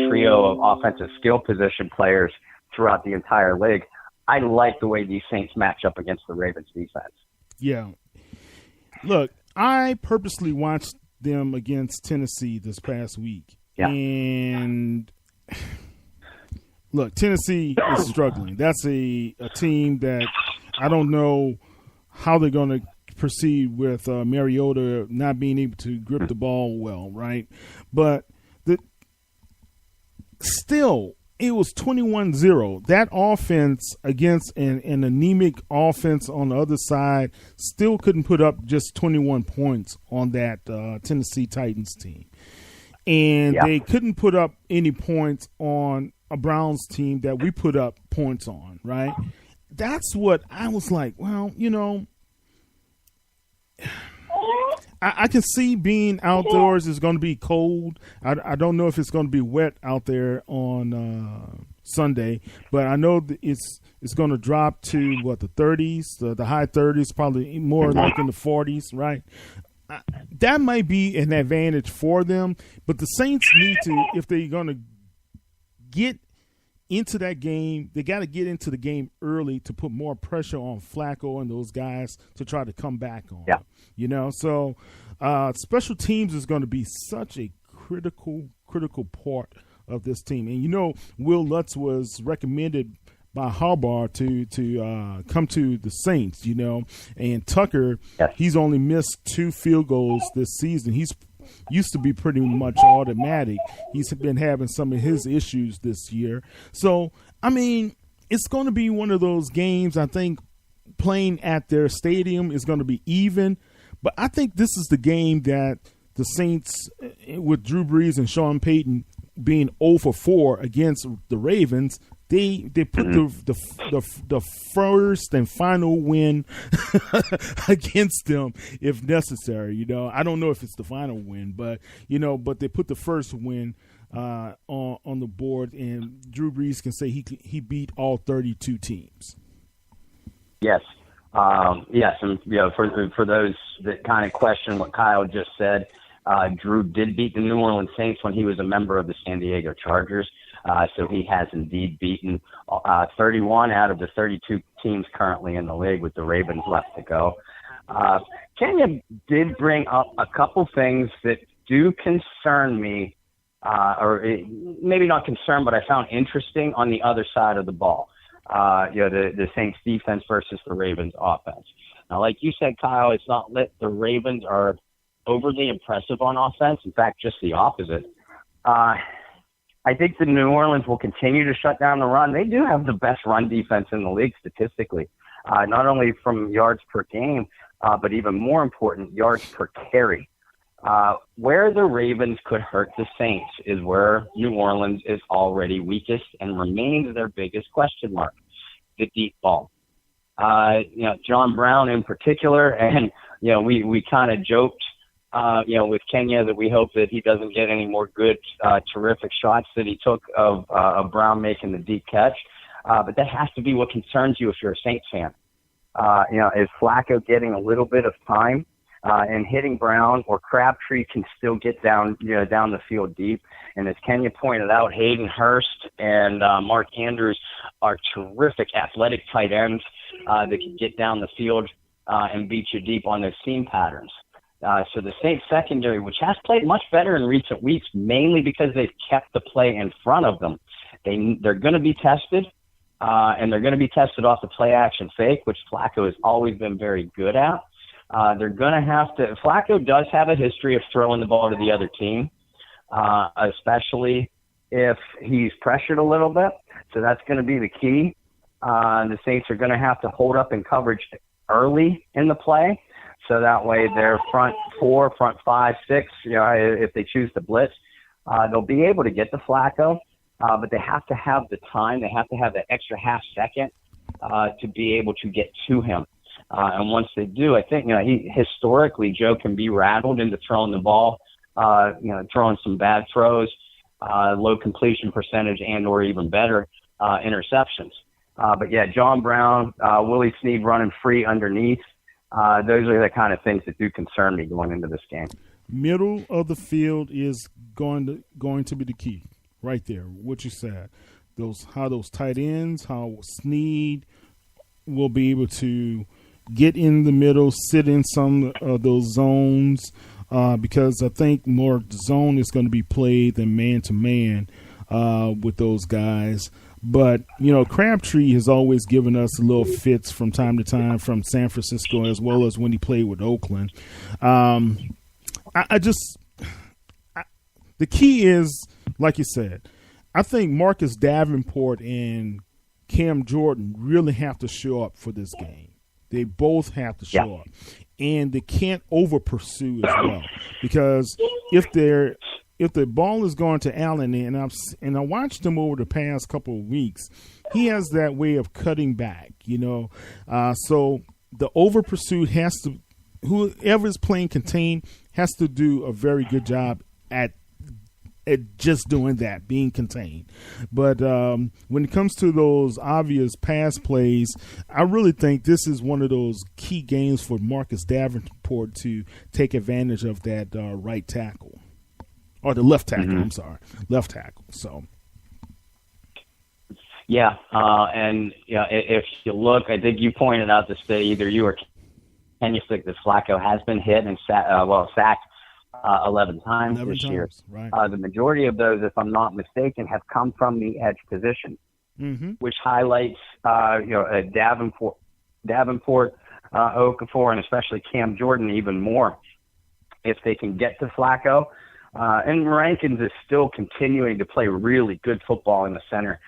trio of offensive skill position players throughout the entire league. I like the way these Saints match up against the Ravens defense. Yeah. Look, I purposely watched them against Tennessee this past week. Yeah. And look, Tennessee is struggling. That's a team that I don't know how they're going to proceed with Mariota not being able to grip the ball well, right? But still, it was 21-0. That offense against an anemic offense on the other side still couldn't put up just 21 points on that Tennessee Titans team. And they couldn't put up any points on a Browns team that we put up points on, right? That's what I was like, well, I can see being outdoors is going to be cold. I don't know if it's going to be wet out there on Sunday, but I know that it's going to drop to the 30s, the high 30s, probably more like in the 40s, right? That might be an advantage for them, but the Saints need to, if they're going to get into that game, they got to get into the game early to put more pressure on Flacco and those guys to try to come back on. Yeah. So special teams is going to be such a critical part of this team. And, Will Lutz was recommended by Harbaugh to come to the Saints, and Tucker, he's only missed 2 field goals this season. He's used to be pretty much automatic. He's been having some of his issues this year. So, it's going to be one of those games. I think playing at their stadium is going to be even. But I think this is the game that the Saints, with Drew Brees and Sean Payton being 0-for-4 against the Ravens, they put the first and final win against them if necessary. I don't know if it's the final win, but but they put the first win on the board, and Drew Brees can say he beat all 32 teams. Yes, yes, and for those that kind of question what Kyle just said, Drew did beat the New Orleans Saints when he was a member of the San Diego Chargers. So he has indeed beaten 31 out of the 32 teams currently in the league, with the Ravens left to go. Kenya did bring up a couple things that do concern me, or maybe not concern, but I found interesting on the other side of the ball. The Saints defense versus the Ravens offense. Now, like you said, Kyle, it's not that the Ravens are overly impressive on offense. In fact, just the opposite. I think the New Orleans will continue to shut down the run. They do have the best run defense in the league statistically, not only from yards per game, but even more important, yards per carry. Where the Ravens could hurt the Saints is where New Orleans is already weakest and remains their biggest question mark, the deep ball. John Brown in particular, and, we kind of joked, with Kenya that we hope that he doesn't get any more good, terrific shots that he took of Brown making the deep catch. But that has to be what concerns you if you're a Saints fan. Is Flacco getting a little bit of time and hitting Brown, or Crabtree can still get down the field deep? And as Kenya pointed out, Hayden Hurst and Mark Andrews are terrific athletic tight ends that can get down the field and beat you deep on those seam patterns. So the Saints secondary, which has played much better in recent weeks, mainly because they've kept the play in front of them, they're going to be tested, and they're going to be tested off the play-action fake, which Flacco has always been very good at. They're going to have to – Flacco does have a history of throwing the ball to the other team, especially if he's pressured a little bit. So that's going to be the key. The Saints are going to have to hold up in coverage early in the play. So that way their front 4, front 5, 6, if they choose to blitz, they'll be able to get to Flacco, but they have to have the time. They have to have that extra half second to be able to get to him. And once they do, I think, historically, Joe can be rattled into throwing the ball throwing some bad throws, low completion percentage, and or even better, interceptions. But yeah, John Brown, Willie Snead running free underneath. Those are the kind of things that do concern me going into this game. Middle of the field is going to be the key right there. What you said, how those tight ends, how Snead will be able to get in the middle, sit in some of those zones, because I think more zone is going to be played than man to man with those guys. But, Crabtree has always given us little fits from time to time from San Francisco, as well as when he played with Oakland. The key is, like you said, I think Marcus Davenport and Cam Jordan really have to show up for this game. They both have to show up. And they can't over pursue as well. Because if the ball is going to Allen, and I watched him over the past couple of weeks, he has that way of cutting back, so the over pursuit has to, whoever is playing contain has to do a very good job at just doing that, being contained. But when it comes to those obvious pass plays, I really think this is one of those key games for Marcus Davenport to take advantage of that right tackle. Or the left tackle, I'm sorry. Left tackle. So. Yeah, and if you look, I think you pointed out this day, either you or Ken, you think that Flacco has been hit and sacked 11 times this year. Right. The majority of those, if I'm not mistaken, have come from the edge position, which highlights, Davenport, Okafor, and especially Cam Jordan even more. If they can get to Flacco, and Rankins is still continuing to play really good football in the center.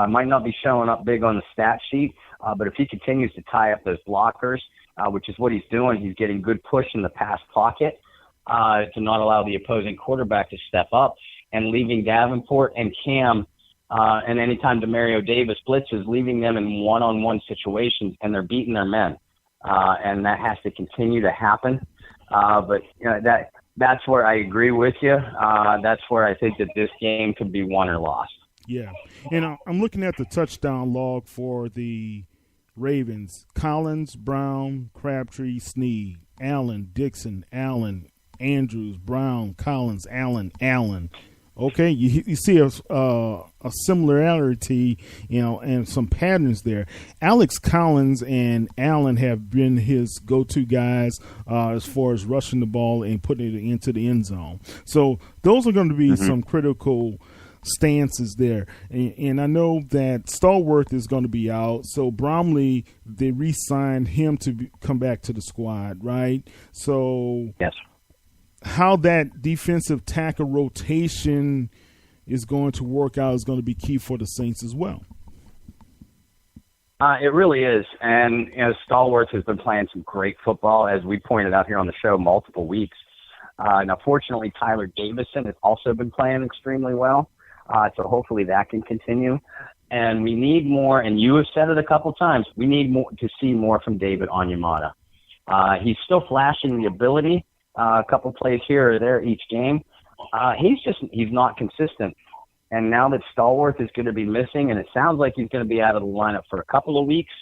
Might not be showing up big on the stat sheet, but if he continues to tie up those blockers, which is what he's doing, he's getting good push in the pass pocket to not allow the opposing quarterback to step up, and leaving Davenport and Cam, and anytime DeMario Davis blitzes, leaving them in one-on-one situations, and they're beating their men. And that has to continue to happen. But that's where I agree with you. That's where I think that this game could be won or lost. Yeah. And I'm looking at the touchdown log for the Ravens. Collins, Brown, Crabtree, Snead, Allen, Dixon, Allen, Andrews, Brown, Collins, Allen. Okay, you see a similarity, and some patterns there. Alex Collins and Allen have been his go-to guys as far as rushing the ball and putting it into the end zone. So those are going to be some critical stances there. And I know that Stallworth is going to be out. So Bromley, they re-signed him to come back to the squad, right? So yes. How that defensive tackle rotation is going to work out is going to be key for the Saints as well. It really is. And Stallworth has been playing some great football, as we pointed out here on the show, multiple weeks. Now, fortunately, Tyler Davison has also been playing extremely well. So hopefully that can continue. And we need more, and you have said it a couple times, we need more to see more from David Onyemata. He's still flashing the ability. A couple plays here or there each game. He's not consistent. And now that Stallworth is going to be missing, and it sounds like he's going to be out of the lineup for a couple of weeks,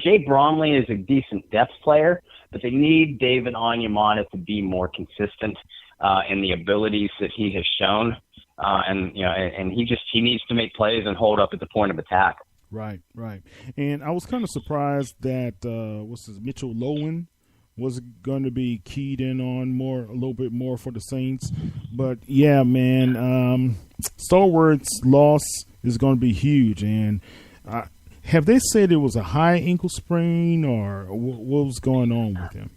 Jay Bromley is a decent depth player, but they need David Onyemata to be more consistent in the abilities that he has shown. And he needs to make plays and hold up at the point of attack. Right. And I was kind of surprised that Mitchell Lowen was going to be keyed in on a little bit more for the Saints. But, yeah, man, Stallworth's loss is going to be huge. And have they said it was a high ankle sprain, or what was going on with him?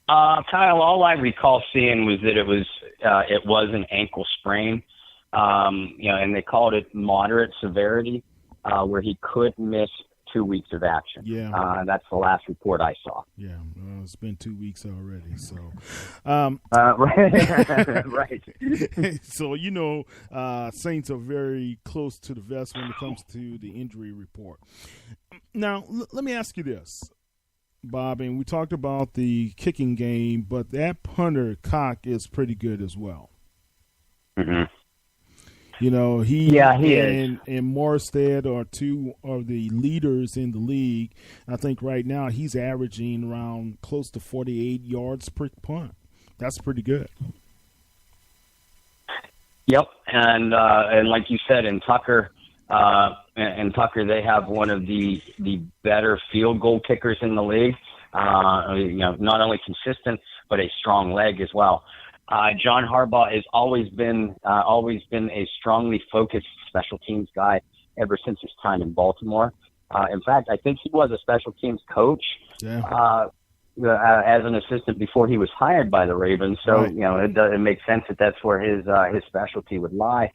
Kyle, all I recall seeing was that it was an ankle sprain, and they called it moderate severity, where he could miss 2 weeks of action. Yeah. That's the last report I saw. Yeah, it's been 2 weeks already. So, right. So, Saints are very close to the vest when it comes to the injury report. Now, let me ask you this. Bob, and we talked about the kicking game, but that punter Cock is pretty good as well. Mm-hmm. You know, he and Morstead are two of the leaders in the league. I think right now he's averaging around close to 48 yards per punt. That's pretty good. Yep, and like you said, in Tucker, they have one of the better field goal kickers in the league. Not only consistent but a strong leg as well. John Harbaugh has always been a strongly focused special teams guy ever since his time in Baltimore. In fact, I think he was a special teams coach as an assistant before he was hired by the Ravens. So right. It makes sense that that's where his specialty would lie.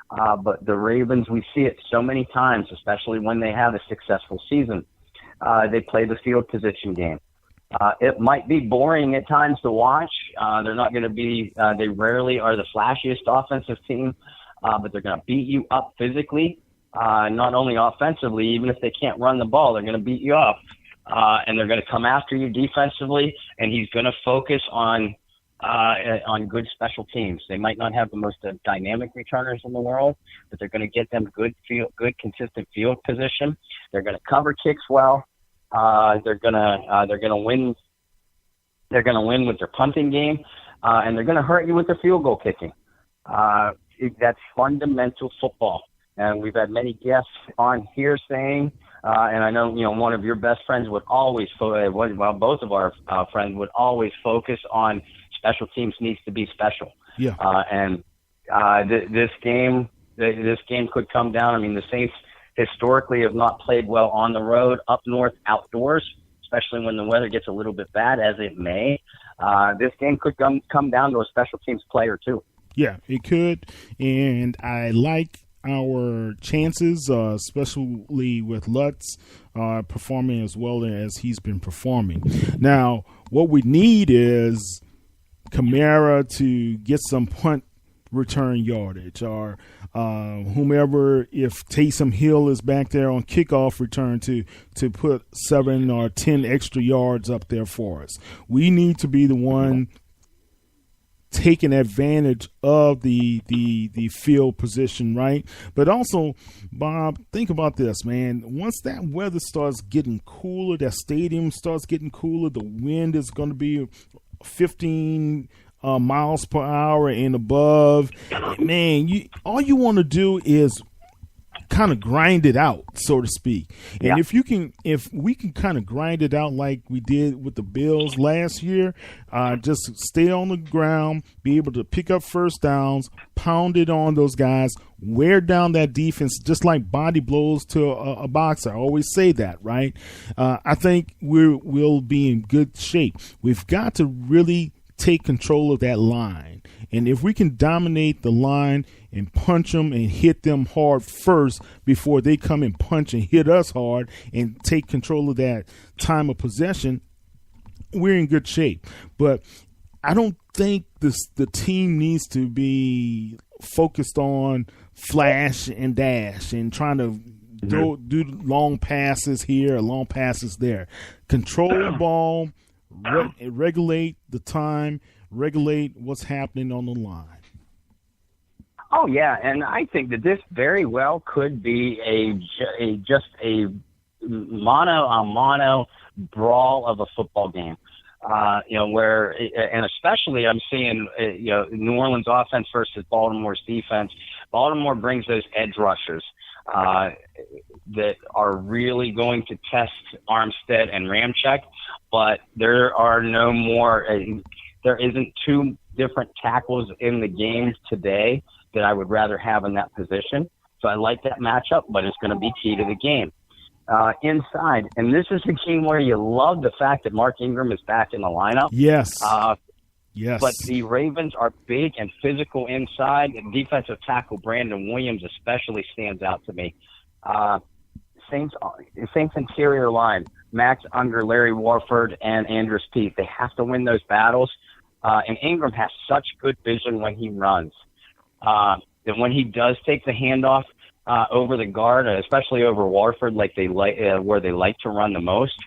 But the Ravens, we see it so many times, especially when they have a successful season. They play the field position game. It might be boring at times to watch. They're not going to be. They rarely are the flashiest offensive team, but they're going to beat you up physically. Not only offensively, even if they can't run the ball, they're going to beat you up, and they're going to come after you defensively. And he's going to focus on good special teams. They might not have the most dynamic returners in the world, but they're going to get them good consistent field position. They're going to cover kicks well. They're gonna win. They're gonna win with their punting game, and they're gonna hurt you with their field goal kicking. That's fundamental football, and we've had many guests on here saying, and I know one of your best friends would always both of our friends would always focus on special teams needs to be special. Yeah. This game could come down. I mean, the Saints historically have not played well on the road, up north, outdoors, especially when the weather gets a little bit bad, as it may. This game could come down to a special teams player, too. Yeah, it could, and I like our chances, especially with Lutz performing as well as he's been performing. Now, what we need is Kamara to get some punt return yardage, or whomever, if Taysom Hill is back there on kickoff return, to put 7 or 10 extra yards up there for us. We need to be the one taking advantage of the field position, right? But also, Bob, think about this, man. Once that weather starts getting cooler, that stadium starts getting cooler, the wind is going to be 15 miles per hour and above. Man, all you want to do is kind of grind it out, so to speak. And if we can kind of grind it out like we did with the Bills last year, just stay on the ground, be able to pick up first downs, pound it on those guys, wear down that defense, just like body blows to a boxer. I always say that, right? I think we'll be in good shape. We've got to really take control of that line. And if we can dominate the line and punch them and hit them hard first before they come and punch and hit us hard and take control of that time of possession, we're in good shape. But I don't think the team needs to be focused on flash and dash and trying to do long passes here or long passes there. Control the ball, regulate the time, regulate what's happening on the line. Oh yeah, and I think that this very well could be just a mano-a-mano brawl of a football game. Where, and especially I'm seeing, New Orleans offense versus Baltimore's defense. Baltimore brings those edge rushers that are really going to test Armstead and Ramczyk, but there are no more. There isn't two different tackles in the game today that I would rather have in that position. So I like that matchup, but it's going to be key to the game. Inside, and this is a game where you love the fact that Mark Ingram is back in the lineup. Yes. Yes. But the Ravens are big and physical inside, and defensive tackle Brandon Williams especially stands out to me. Saints interior line, Max Unger, Larry Warford, and Andrus Peat. They have to win those battles. And Ingram has such good vision when he runs. That when he does take the handoff over the guard, especially over Warford, where they like to run the most,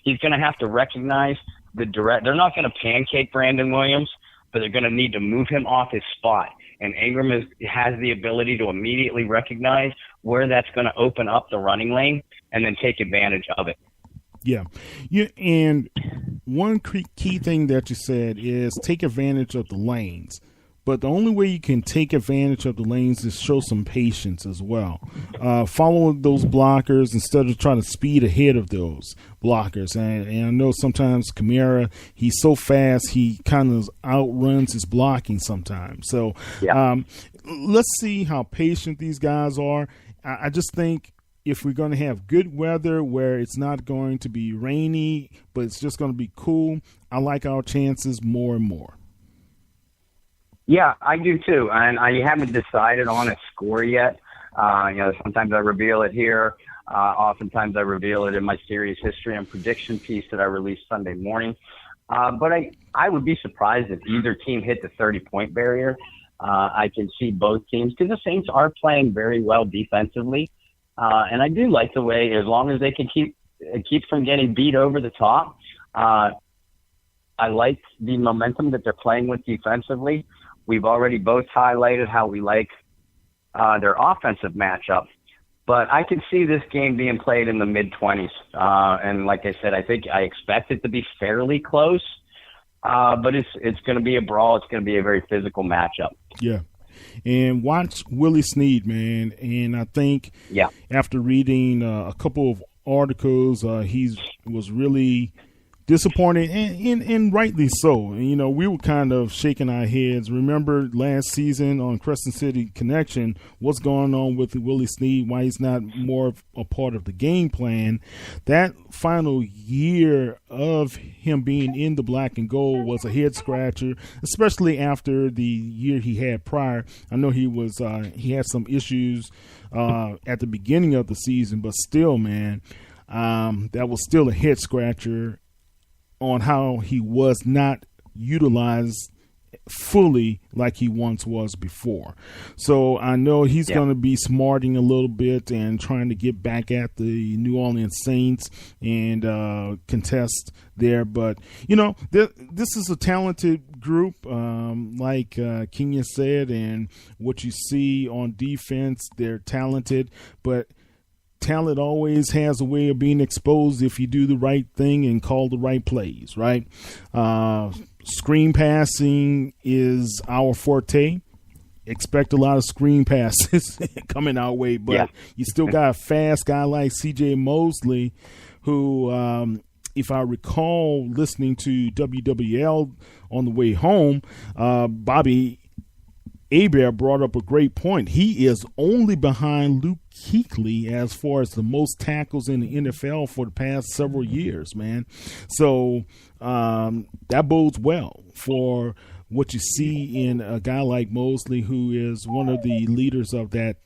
he's going to have to recognize the direct. They're not going to pancake Brandon Williams, but they're going to need to move him off his spot. And Ingram has the ability to immediately recognize where that's going to open up the running lane and then take advantage of it. Yeah. And one key thing that you said is take advantage of the lanes. But the only way you can take advantage of the lanes is show some patience as well. Follow those blockers instead of trying to speed ahead of those blockers. And I know sometimes Kamara, he's so fast, he kind of outruns his blocking sometimes. So let's see how patient these guys are. I just think if we're going to have good weather where it's not going to be rainy, but it's just going to be cool, I like our chances more and more. Yeah, I do too, and I haven't decided on a score yet. Sometimes I reveal it here. Oftentimes I reveal it in my series history and prediction piece that I release Sunday morning. But I would be surprised if either team hit the 30-point barrier. I can see both teams because the Saints are playing very well defensively, and I do like the way, as long as they can keep from getting beat over the top. I like the momentum that they're playing with defensively. We've already both highlighted how we like their offensive matchup, but I can see this game being played in the mid-20s. And like I said, I expect it to be fairly close, but it's going to be a brawl. It's going to be a very physical matchup. Yeah. And watch Willie Snead, man. And I think after reading a couple of articles, he was really disappointed, and rightly so. And, we were kind of shaking our heads. Remember last season on Crescent City Connection, what's going on with Willie Snead, why he's not more of a part of the game plan. That final year of him being in the black and gold was a head scratcher, especially after the year he had prior. I know he had some issues at the beginning of the season, but still, man, that was still a head scratcher on how he was not utilized fully like he once was before. So I know he's going to be smarting a little bit and trying to get back at the New Orleans Saints and contest there. But, this is a talented group, like Kenya said, and what you see on defense, they're talented, but talent always has a way of being exposed if you do the right thing and call the right plays, right? Screen passing is our forte. Expect a lot of screen passes coming our way, but you still got a fast guy like C.J. Mosley who, if I recall listening to WWL on the way home, Bobby Hebert brought up a great point. He is only behind Luke Kuechly as far as the most tackles in the NFL for the past several years, man. So that bodes well for what you see in a guy like Mosley, who is one of the leaders of that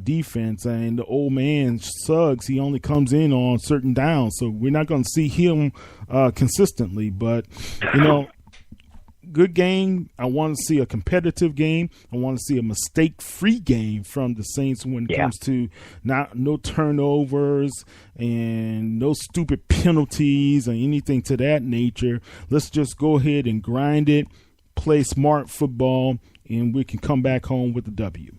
defense. And the old man, Suggs, he only comes in on certain downs, so we're not going to see him consistently. But, good game. I want to see a competitive game. I want to see a mistake-free game from the Saints when it comes to no turnovers and no stupid penalties or anything to that nature. Let's just go ahead and grind it, play smart football, and we can come back home with the W.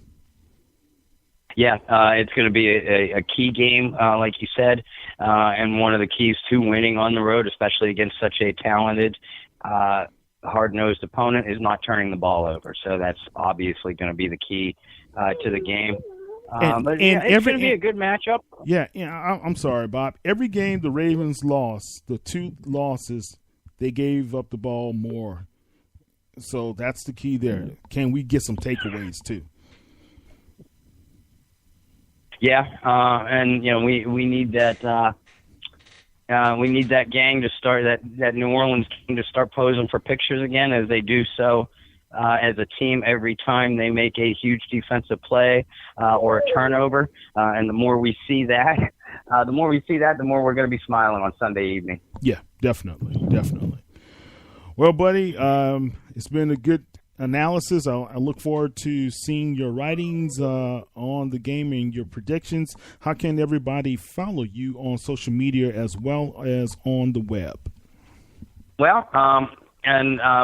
Yeah, it's going to be a key game, like you said, and one of the keys to winning on the road, especially against such a talented hard-nosed opponent, is not turning the ball over. So that's obviously going to be the key to the game. It's going to be a good matchup. Yeah, I'm sorry, Bob. Every game the Ravens lost, the two losses, they gave up the ball more. So that's the key there. Can we get some takeaways too? Yeah, and we need that. We need that gang to start, that New Orleans team to start posing for pictures again, as they do so as a team every time they make a huge defensive play or a turnover. And the more we see that, the more we're going to be smiling on Sunday evening. Yeah, definitely. Well, buddy, it's been a good analysis. I look forward to seeing your writings on the game and your predictions. How can everybody follow you on social media as well as on the web? Well,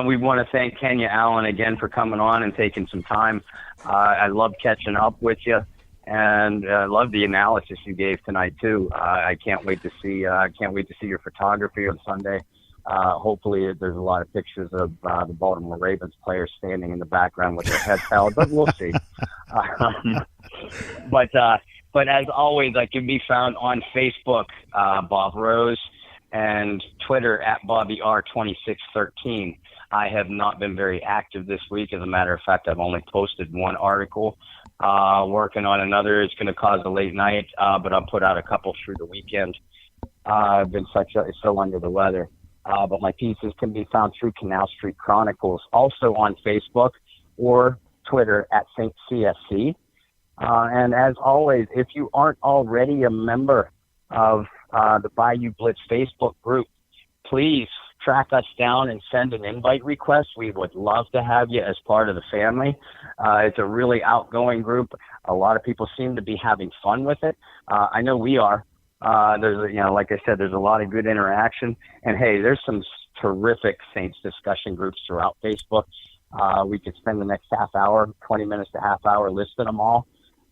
we want to thank Kenya Allen again for coming on and taking some time. I love catching up with you, and I love the analysis you gave tonight too. I can't wait to see your photography on Sunday. Hopefully, there's a lot of pictures of the Baltimore Ravens players standing in the background with their heads held, but we'll see. But as always, I can be found on Facebook, Bob Rose, and Twitter at BobbyR2613. I have not been very active this week. As a matter of fact, I've only posted one article. Working on another. It's going to cause a late night, but I'll put out a couple through the weekend. I've been so under the weather. But my pieces can be found through Canal Street Chronicles, also on Facebook or Twitter at St. CST. And as always, if you aren't already a member of the Bayou Blitz Facebook group, please track us down and send an invite request. We would love to have you as part of the family. It's a really outgoing group. A lot of people seem to be having fun with it. I know we are. There's, like I said, there's a lot of good interaction. And hey, there's some terrific Saints discussion groups throughout Facebook. We could spend the next half hour, 20 minutes to half hour listing them all.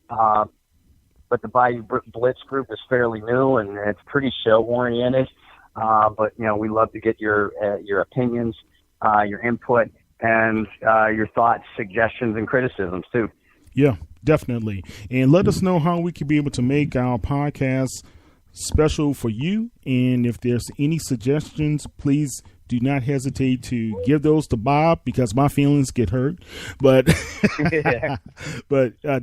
But the Bayou Blitz group is fairly new and it's pretty show oriented. But we love to get your opinions, your input, and your thoughts, suggestions, and criticisms too. Yeah, definitely. And let us know how we could be able to make our podcast special for you. And if there's any suggestions, please do not hesitate to give those to Bob, because my feelings get hurt. But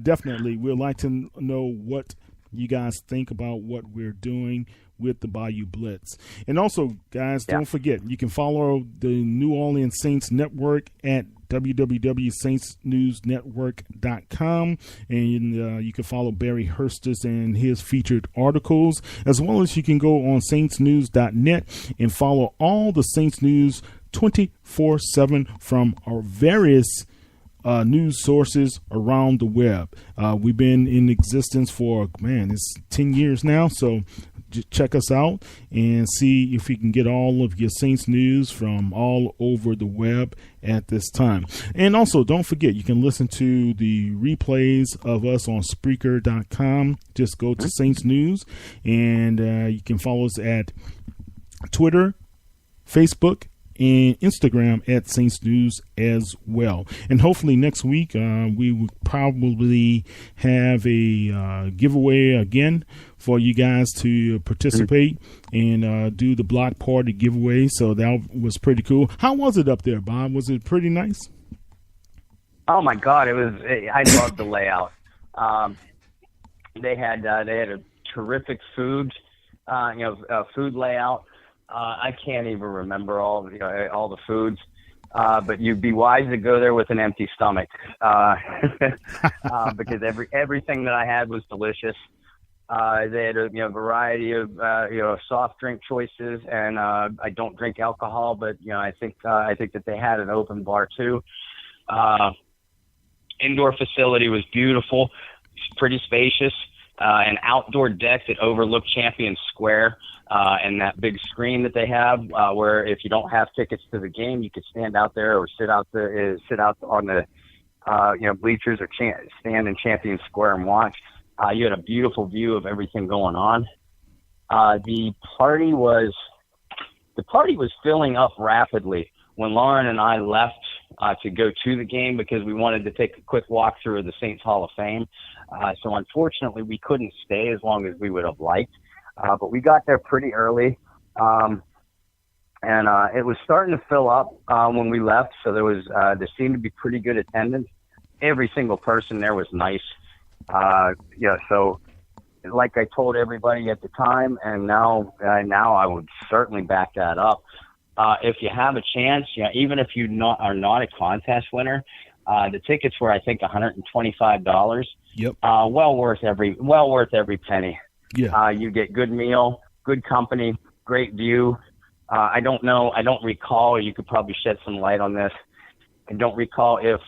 definitely, we'd like to know what you guys think about what we're doing with the Bayou Blitz. And also, guys, don't forget, you can follow the New Orleans Saints Network at www.saintsnewsnetwork.com, and you can follow Barry Hurstis and his featured articles, as well as you can go on saintsnews.net and follow all the Saints news 24/7 from our various news sources around the web. We've been in existence for, it's 10 years now, so just check us out and see if you can get all of your Saints news from all over the web at this time. And also, don't forget, you can listen to the replays of us on Spreaker.com. Just go to Saints News, and you can follow us at Twitter, Facebook, and Instagram at Saints News as well. And hopefully next week we will probably have a giveaway again for you guys to participate and do the block party giveaway. So that was pretty cool. How was it up there, Bob? Was it pretty nice? Oh my God, it was. I loved the layout. They had a terrific food layout. I can't even remember all the foods, but you'd be wise to go there with an empty stomach, because everything that I had was delicious. They had a variety of soft drink choices, and I don't drink alcohol, but I think that they had an open bar too. Indoor facility was beautiful, pretty spacious. An outdoor deck that overlooked Champion Square, and that big screen that they have, where if you don't have tickets to the game, you could stand out there or sit out on the bleachers or stand in Champion Square and watch. You had a beautiful view of everything going on. The party was filling up rapidly when Lauren and I left to go to the game, because we wanted to take a quick walk through of the Saints Hall of Fame. So unfortunately, we couldn't stay as long as we would have liked. But we got there pretty early, and it was starting to fill up when we left. So there seemed to be pretty good attendance. Every single person there was nice. So like I told everybody at the time, and now I would certainly back that up. If you have a chance, even if you are not a contest winner, the tickets were, I think, $125. Yep. Well worth every penny. Yeah. You get good meal, good company, great view. I don't recall. You could probably shed some light on this. don't recall if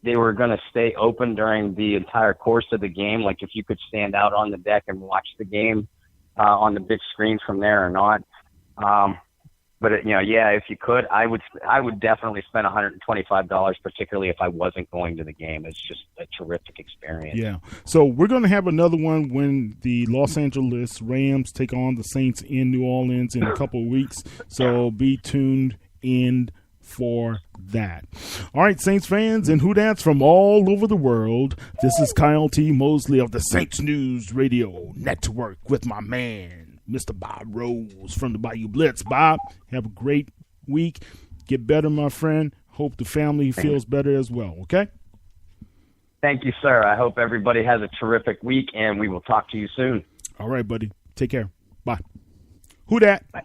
they were going to stay open during the entire course of the game, like if you could stand out on the deck and watch the game on the big screen from there or not. But if you could, I would definitely spend $125, particularly if I wasn't going to the game. It's just a terrific experience. Yeah. So we're going to have another one when the Los Angeles Rams take on the Saints in New Orleans in a couple of weeks. So be tuned in for that. All right, Saints fans and Whodats from all over the world, this is Kyle T. Mosley of the Saints News Radio Network with my man, Mr. Bob Rose from the Bayou Blitz. Bob, have a great week. Get better, my friend. Hope the family feels better as well, okay? Thank you, sir. I hope everybody has a terrific week, and we will talk to you soon. All right, buddy. Take care. Bye. Who dat? Bye.